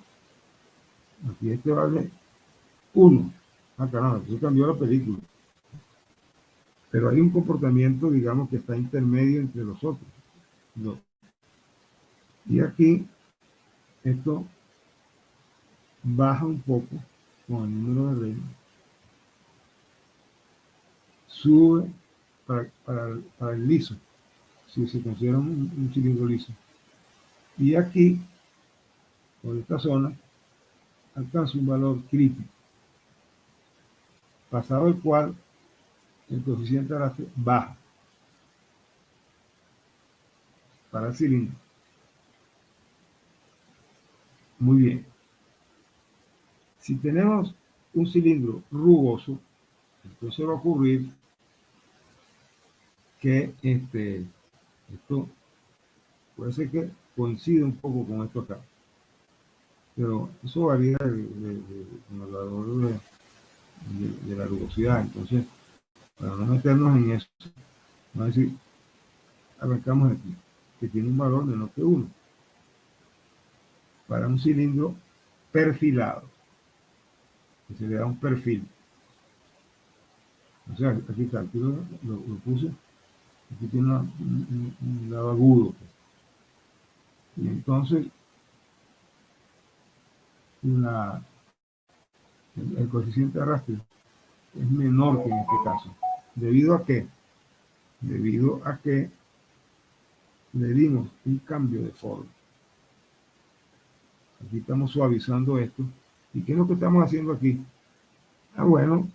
[SPEAKER 1] Aquí este vale 1. Caramba, aquí se cambió la película. Pero hay un comportamiento, digamos, que está intermedio entre los otros. No. Y aquí esto baja un poco con el número de Reynolds, sube para el liso, si se considera un cilindro liso. Y aquí, por esta zona, alcanza un valor crítico, pasado el cual el coeficiente de arrastre baja para el cilindro. Muy bien. Si tenemos un cilindro rugoso, entonces va a ocurrir que esto puede ser que coincida un poco con esto acá. Pero eso varía con el valor de la rugosidad. Entonces, para no meternos en eso, vamos a decir, arrancamos aquí, que tiene un valor menor que 1 para un cilindro perfilado, que se le da un perfil. O sea, aquí está, aquí lo puse, aquí tiene un lado agudo. Y entonces la, el coeficiente de arrastre es menor que en este caso. ¿Debido a qué? Debido a que le dimos un cambio de forma. Aquí estamos suavizando esto. ¿Y qué es lo que estamos haciendo aquí? Ah, bueno,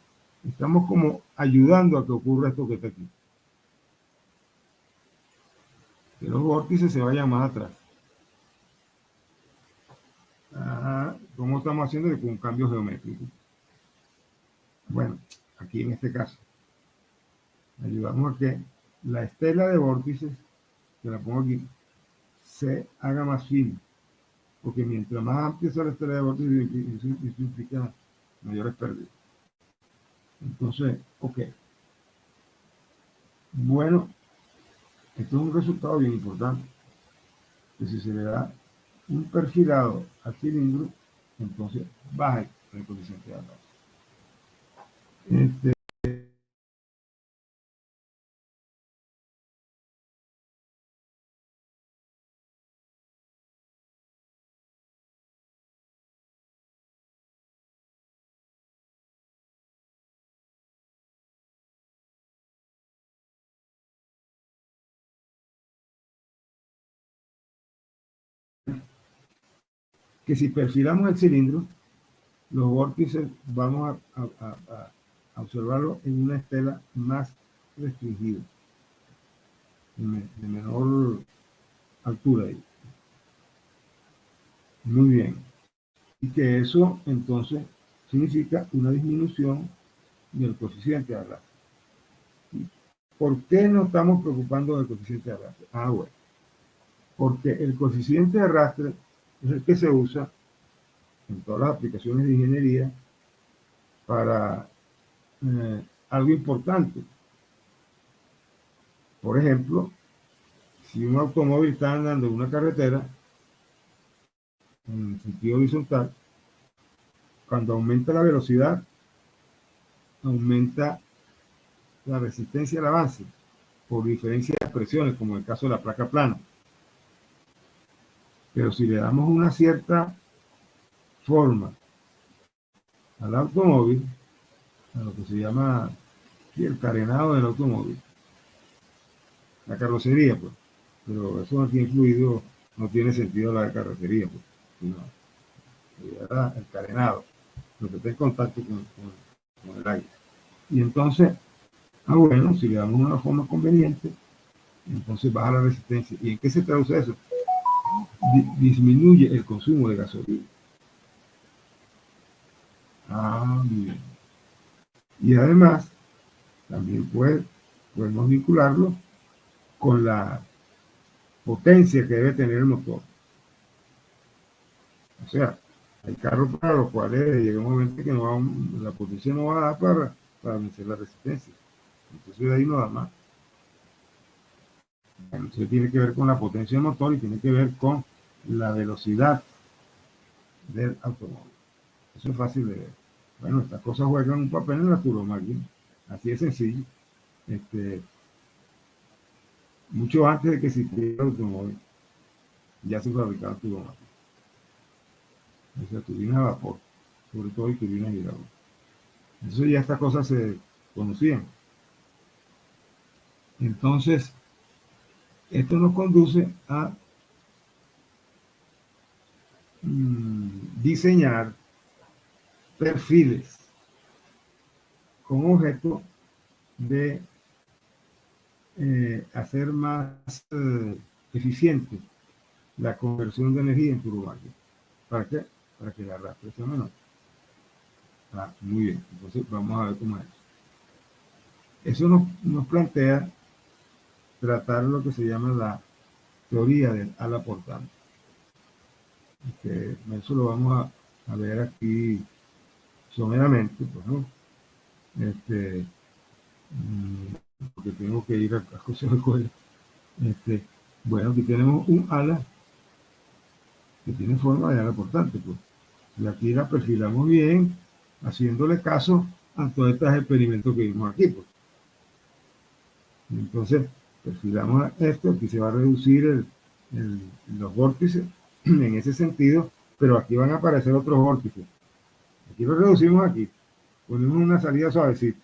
[SPEAKER 1] estamos como ayudando a que ocurra esto que está aquí. Que los vórtices se vayan más atrás. Ajá, ¿cómo estamos haciendo? Con un cambio geométrico. Bueno, aquí en este caso, ayudamos a que la estela de vórtices, que la pongo aquí, se haga más fina. Porque mientras más amplia sea la estela de vórtices, eso implica mayores pérdidas. Entonces, ok. Bueno, esto es un resultado bien importante. Que si se le da un perfilado al cilindro, entonces baja el coeficiente de arrastre. Este, que si perfilamos el cilindro, los vórtices vamos a observarlo en una estela más restringida, de menor altura. Muy bien. Y que eso entonces significa una disminución del coeficiente de arrastre. ¿Por qué nos estamos preocupando del coeficiente de arrastre? Ah, bueno. Porque el coeficiente de arrastre es el que se usa en todas las aplicaciones de ingeniería para algo importante. Por ejemplo, si un automóvil está andando en una carretera en sentido horizontal, cuando aumenta la velocidad, aumenta la resistencia al avance por diferencia de presiones, como en el caso de la placa plana. Pero si le damos una cierta forma al automóvil, a lo que se llama el carenado del automóvil, la carrocería, pues, pero eso no tiene fluido, no tiene sentido la carrocería, pues, sino el carenado, lo que está en contacto con el aire. Y entonces, bueno, si le damos una forma conveniente, entonces baja la resistencia. ¿Y en qué se traduce eso? Disminuye el consumo de gasolina. Ah, bien. Y además, también podemos vincularlo con la potencia que debe tener el motor. O sea, hay carros para los cuales llega un momento que la potencia no va a dar para vencer la resistencia. Entonces de ahí no da más. Entonces tiene que ver con la potencia del motor y tiene que ver con la velocidad del automóvil. Eso es fácil de ver. Bueno, estas cosas juegan un papel en la turbomáquina. Así de sencillo. Mucho antes de que existiera el automóvil, ya se fabricaban turbomáquinas. O sea, turbinas a vapor, sobre todo y turbinas hidráulicas. Entonces ya estas cosas se conocían. Entonces, esto nos conduce a diseñar perfiles con objeto de hacer más eficiente la conversión de energía en turbomáquina. ¿Para qué? Para que la arrastre sea menor. Ah, muy bien. Entonces vamos a ver cómo es eso. Eso nos plantea tratar lo que se llama la teoría del ala portante. Eso lo vamos a ver aquí someramente, pues, ¿no? Porque tengo que ir a cosas de escuela. Bueno, aquí tenemos un ala que tiene forma de ala portante, pues. Y aquí la perfilamos bien, haciéndole caso a todos estos experimentos que vimos aquí. Pues. Entonces, perfilamos esto, aquí se va a reducir los vórtices en ese sentido, pero aquí van a aparecer otros vórtices. Aquí lo reducimos aquí, ponemos una salida suavecita.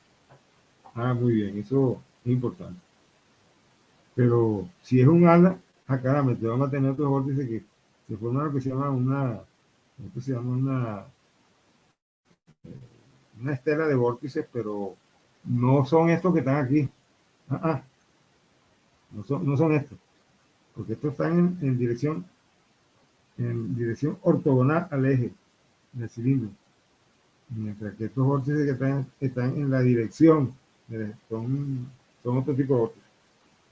[SPEAKER 1] Ah, muy bien, eso es importante. Pero si es un ala, acá vamos a tener otros vórtices que se forman lo que se llama una estela de vórtices, pero no son estos que están aquí. No son estos, porque estos están en dirección ortogonal al eje del cilindro, mientras que estos vórtices que están en la dirección, son otro tipo de vórtices.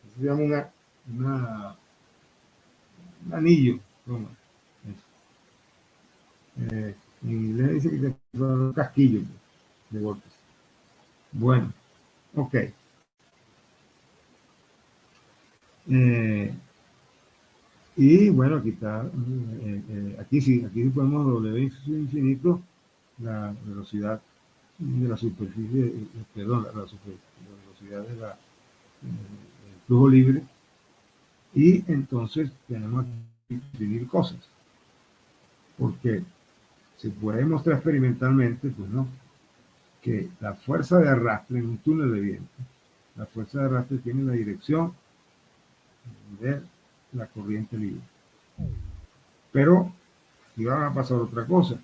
[SPEAKER 1] Eso se llama un anillo. ¿No? En inglés dice que son un casquillo de vórtices. Bueno, ok. Y bueno, aquí está, aquí sí podemos W infinito la velocidad de la superficie, perdón, la velocidad del flujo libre. Y entonces tenemos que definir cosas, porque se puede demostrar experimentalmente, pues no, que la fuerza de arrastre en un túnel de viento, la fuerza de arrastre tiene la dirección de la corriente libre. Pero iba a pasar otra cosa,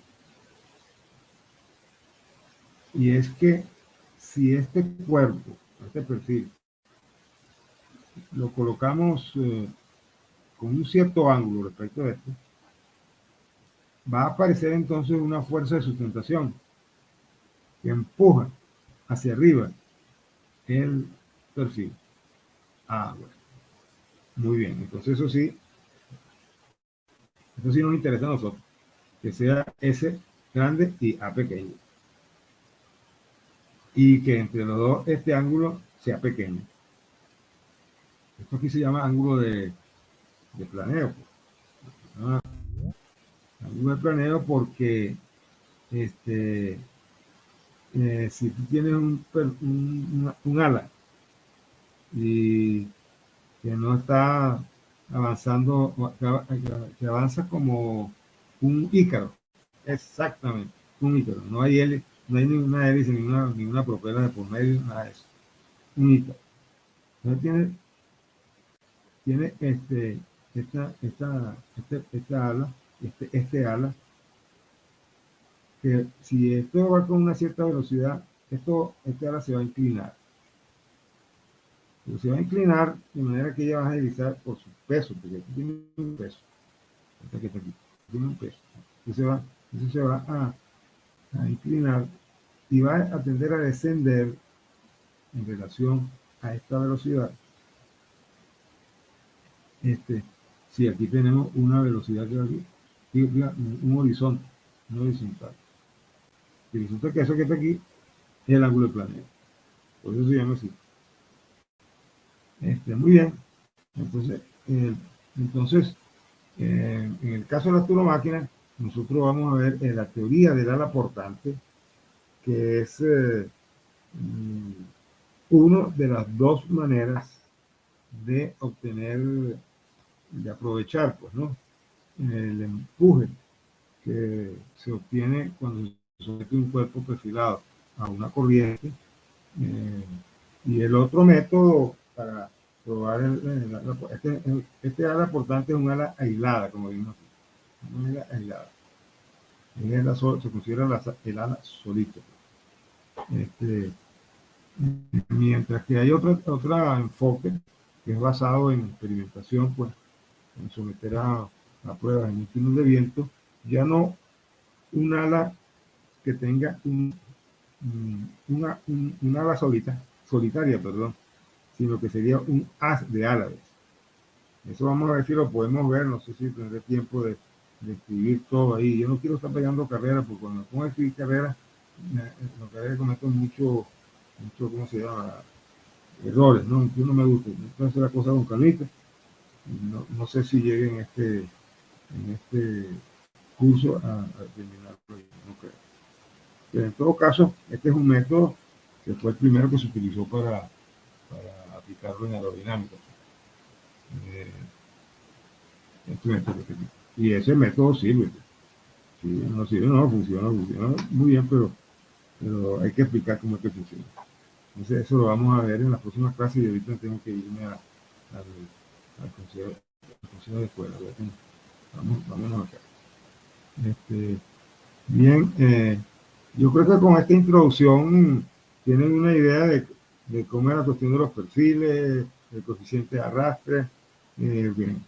[SPEAKER 1] y es que si este cuerpo, este perfil, lo colocamos con un cierto ángulo respecto a esto, va a aparecer entonces una fuerza de sustentación que empuja hacia arriba el perfil. Ah, bueno. Muy bien. Entonces eso sí nos interesa a nosotros. Que sea S grande y A pequeño. Y que entre los dos este ángulo sea pequeño. Esto aquí se llama ángulo de planeo. Ah, ángulo de planeo porque si tú tienes un ala y que no está avanzando, que avanza como un ícaro, exactamente, un ícaro, no hay ninguna hélice, ninguna propela de por medio, nada de eso, un ícaro. Entonces tiene esta ala, ala, que si esto va con una cierta velocidad, este ala se va a inclinar. Pero se va a inclinar de manera que ella va a deslizar por su peso, porque aquí tiene un peso. Esta que está aquí, tiene un peso. Eso se va a inclinar y va a tender a descender en relación a esta velocidad. Si aquí tenemos una velocidad que va aquí, un horizonte, un horizontal. Y resulta que eso que está aquí es el ángulo de planeo. Por eso se llama así. Muy bien. Entonces, en el caso de la turomáquina, nosotros vamos a ver la teoría del ala portante, que es una de las dos maneras de obtener, de aprovechar, pues, ¿no? El empuje que se obtiene cuando se somete un cuerpo perfilado a una corriente. Y el otro método para probar este ala portante es un ala aislada, como vimos aquí. Una ala aislada. Se considera el ala solito. Mientras que hay otro enfoque que es basado en experimentación, pues, en someter a pruebas en un túnel de viento, ya no un ala que tenga una ala solitaria, perdón, sino que sería un haz de alas. Eso vamos a ver si lo podemos ver, no sé si tendré tiempo de escribir todo ahí. Yo no quiero estar pegando carreras, porque cuando me pongo a escribir carreras, lo que cometo mucho, ¿cómo se llama? Errores, ¿no? Yo no me gusta. Entonces hacer la cosa con calmita. No sé si llegue en este curso a terminarlo. No creo. Pero en todo caso, este es un método que fue el primero que se utilizó para aplicarlo en aerodinámica. Eh, este método y ese método sirve. Sí, no sirve, no, funciona muy bien, pero hay que explicar cómo es que funciona. Entonces, eso lo vamos a ver en las próximas clases y ahorita tengo que irme al consejo de escuela. Vámonos acá. Bien, yo creo que con esta introducción tienen una idea de cómo es la cuestión de los perfiles, el coeficiente de arrastre. Bien.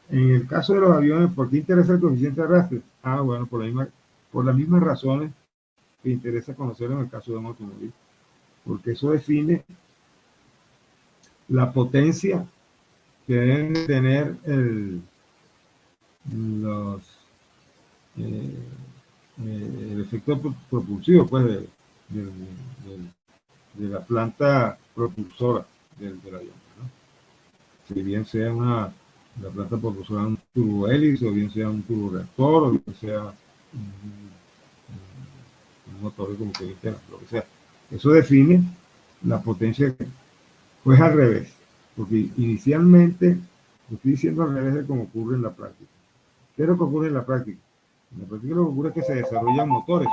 [SPEAKER 1] En el caso de los aviones, ¿por qué interesa el coeficiente de arrastre? Ah, bueno, por las mismas razones que interesa conocer en el caso de un automóvil, porque eso define la potencia que deben tener los, eh, el efecto propulsivo pues, de la planta propulsora del avión, ¿no? Si bien sea la planta propulsora un turbohélice, o bien sea un turboreactor, o bien sea un motor como que interno, lo que sea. Eso define la potencia, pues al revés, porque inicialmente, lo estoy diciendo al revés de cómo ocurre en la práctica. ¿Qué es lo que ocurre en la práctica? En la práctica lo que ocurre es que se desarrollan motores,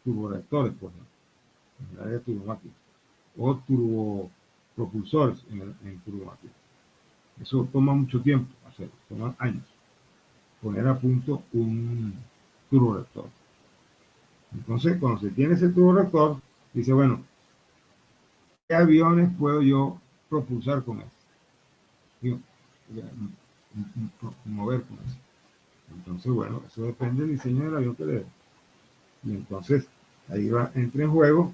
[SPEAKER 1] turboreactores, por ejemplo, en el área de turbomáquina, o turbopropulsores en turbomáquina. Eso toma mucho tiempo hacerlo, toma años, poner a punto un turboreactor. Entonces, cuando se tiene ese turboreactor, dice, bueno, ¿qué aviones puedo yo propulsar con eso? Digo, mover con eso. Entonces, bueno, eso depende del diseño del avión que le dé. Y entonces, ahí entra en juego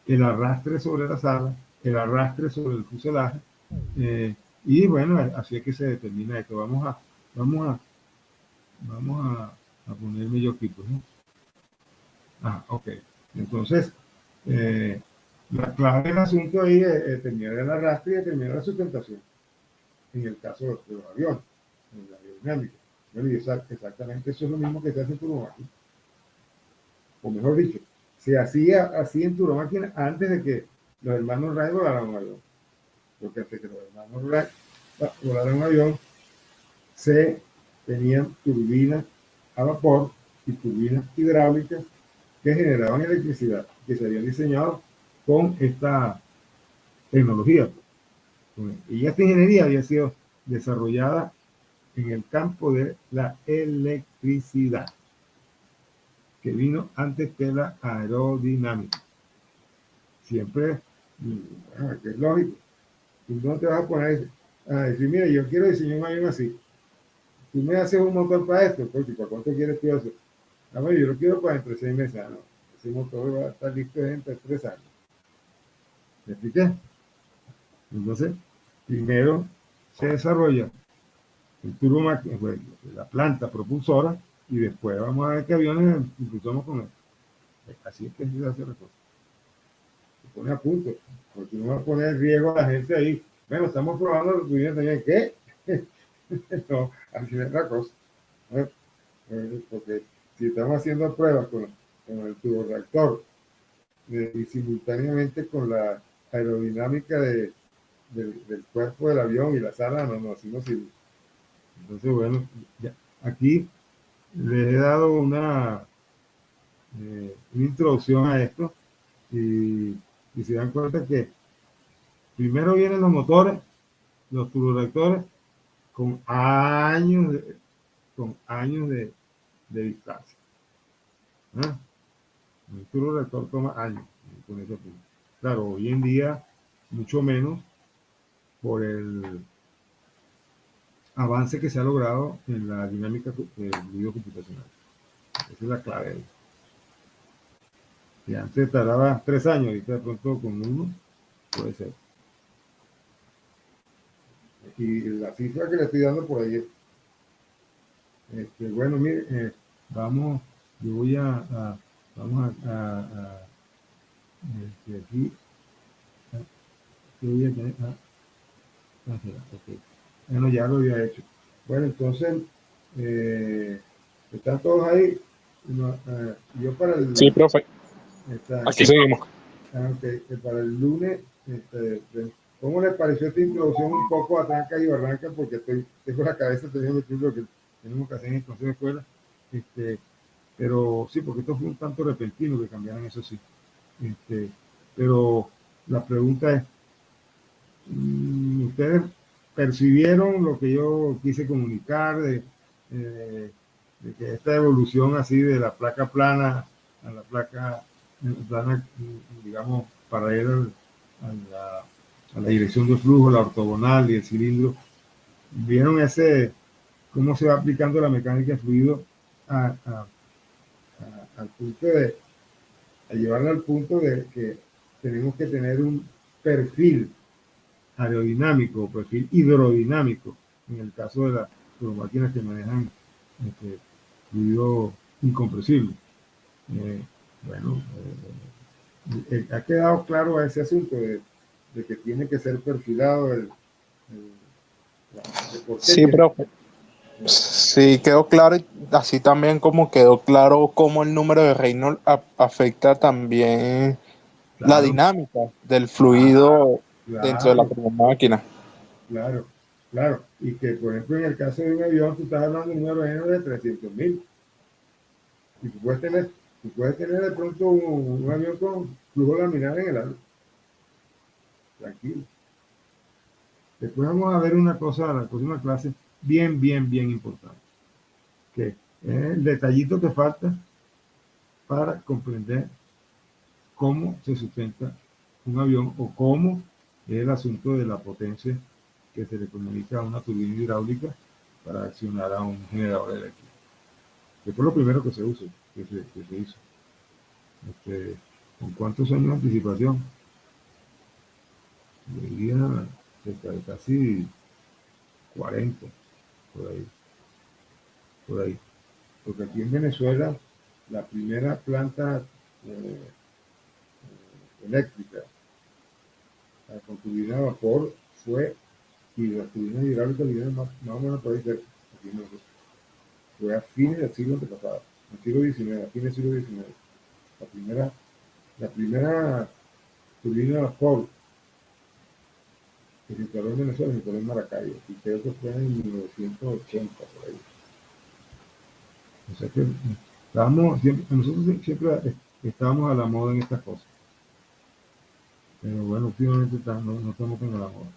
[SPEAKER 1] el arrastre sobre las alas, el arrastre sobre el fuselaje, y bueno, así es que se determina esto. Vamos a, vamos a ponerme yo aquí, pues, ¿no? Ah, ok. Entonces, eh, la clave del asunto ahí es determinar el arrastre y determinar la sustentación, en el caso de los aviones, en la aerodinámica. Bueno, y exactamente eso es lo mismo que se hace en turbomáquina. O mejor dicho, se hacía así en turbomáquina antes de que los hermanos Wright volaran un avión. Porque antes de que los hermanos Wright volaran un avión, se tenían turbinas a vapor y turbinas hidráulicas que generaban electricidad, que se habían diseñado con esta tecnología. Y esta ingeniería había sido desarrollada en el campo de la electricidad, que vino antes que la aerodinámica. Siempre, bueno, que es lógico. Tú no te vas a poner a decir, mira, yo quiero diseñar un avión así. Tú me haces un motor para esto, pues, ¿para cuánto quieres tú hacer? Ah, bueno, yo lo quiero para entre 6 meses. Ah, no, ese motor va a estar listo entre 3 años. ¿Me expliqué? Entonces, primero se desarrolla el turbomáquina, pues, la planta propulsora, y después vamos a ver qué aviones impulsamos con él. Así es que se hace la cosa. Se pone a punto, porque no va a poner en riesgo a la gente ahí. Bueno, estamos probando los aviones también. ¿Qué? No, así es la cosa. ¿No? Porque si estamos haciendo pruebas con el turboreactor y simultáneamente con la aerodinámica del cuerpo del avión y la sala, no, así no sirve. Entonces, bueno, ya, aquí les he dado una introducción a esto y se dan cuenta que primero vienen los motores, los turboreactores, con años de distancia. ¿Ah? El turboreactor toma años con ese punto. Claro, hoy en día mucho menos por el avance que se ha logrado en la dinámica del video computacional. Esa es la clave. Si antes tardaba 3 años, ahorita de pronto con uno puede ser. Y la cifra que le estoy dando por ahí, bueno, mire, vamos, yo voy vamos aquí, voy a tener, okay. Bueno, ya lo había hecho. Bueno, entonces, están todos ahí. No, yo para el...
[SPEAKER 2] Sí, profe. Aquí seguimos.
[SPEAKER 1] Para el lunes, ¿cómo les pareció esta introducción un poco a tranca y barranca? Porque tengo la cabeza teniendo lo que tenemos que hacer en el consejo de escuela. Pero sí, porque esto fue un tanto repentino que cambiaran eso sí. Pero la pregunta es, ¿ustedes percibieron lo que yo quise comunicar de que esta evolución así de la placa plana a la placa plana, digamos, para ir a la dirección de flujo, la ortogonal y el cilindro? ¿Vieron cómo se va aplicando la mecánica de fluido al punto a llevarla al punto de que tenemos que tener un perfil aerodinámico, perfil hidrodinámico, en el caso de las máquinas que manejan fluido incompresible? Eh, bueno, ha quedado claro ese asunto de que tiene que ser perfilado ¿por qué
[SPEAKER 2] Sí,
[SPEAKER 1] tiene?
[SPEAKER 2] profe. Sí, quedó claro, así también como quedó claro cómo el número de Reynolds afecta también la
[SPEAKER 1] Claro,
[SPEAKER 2] dinámica del fluido dentro de la
[SPEAKER 1] claro,
[SPEAKER 2] máquina.
[SPEAKER 1] claro, claro. Y que, por ejemplo, en el caso de un avión, tú estás hablando de un aerogenerador de 300.000. Y tú puedes tener de pronto un avión con flujo laminar en el aire. Tranquilo. Después vamos a ver una cosa, la próxima clase, bien, bien, bien importante, que es el detallito que falta para comprender cómo se sustenta un avión o cómo es el asunto de la potencia que se le comunica a una turbina hidráulica para accionar a un generador eléctrico. Que fue lo primero que se usó, que se hizo. ¿Con cuántos años de anticipación? Yo diría cerca de casi 40, por ahí, por ahí. Porque aquí en Venezuela, la primera planta eléctrica con turbina de vapor fue, y la turbina hidráulica viene más o menos por ahí cerca, aquí en México. Fue a fines del siglo antepasado, el siglo XIX, a fines del siglo XIX. La primera turbina de vapor que se instaló en Venezuela se instaló en Maracaibo, y creo que fue en 1980, por ahí. O sea que nosotros siempre estábamos a la moda en estas cosas. Pero bueno, últimamente no estamos tan a la moda.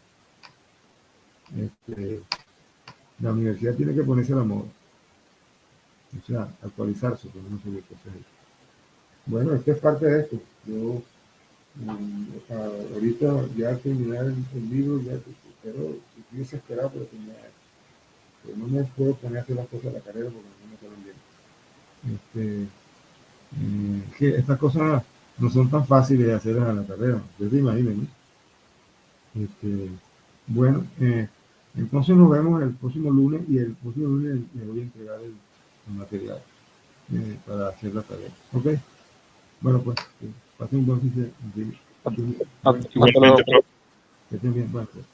[SPEAKER 1] La universidad tiene que ponerse a la moda. O sea, actualizarse, como no sé qué hacer. Bueno, esto es parte de esto. Yo ahorita ya terminar el libro, pero estoy desesperado por terminar. Pero no me puedo poner a hacer las cosas de la carrera porque no me salen bien. Que estas cosas no son tan fáciles de hacer a la carrera. Ustedes se imaginen, ¿no? Bueno, entonces nos vemos el próximo lunes, y el próximo lunes les voy a entregar el material para hacer la tarea. ¿Ok? Bueno, pues, pasen un buen fin de semana.
[SPEAKER 2] Hasta luego.
[SPEAKER 1] Que estén bien. Bueno, pues.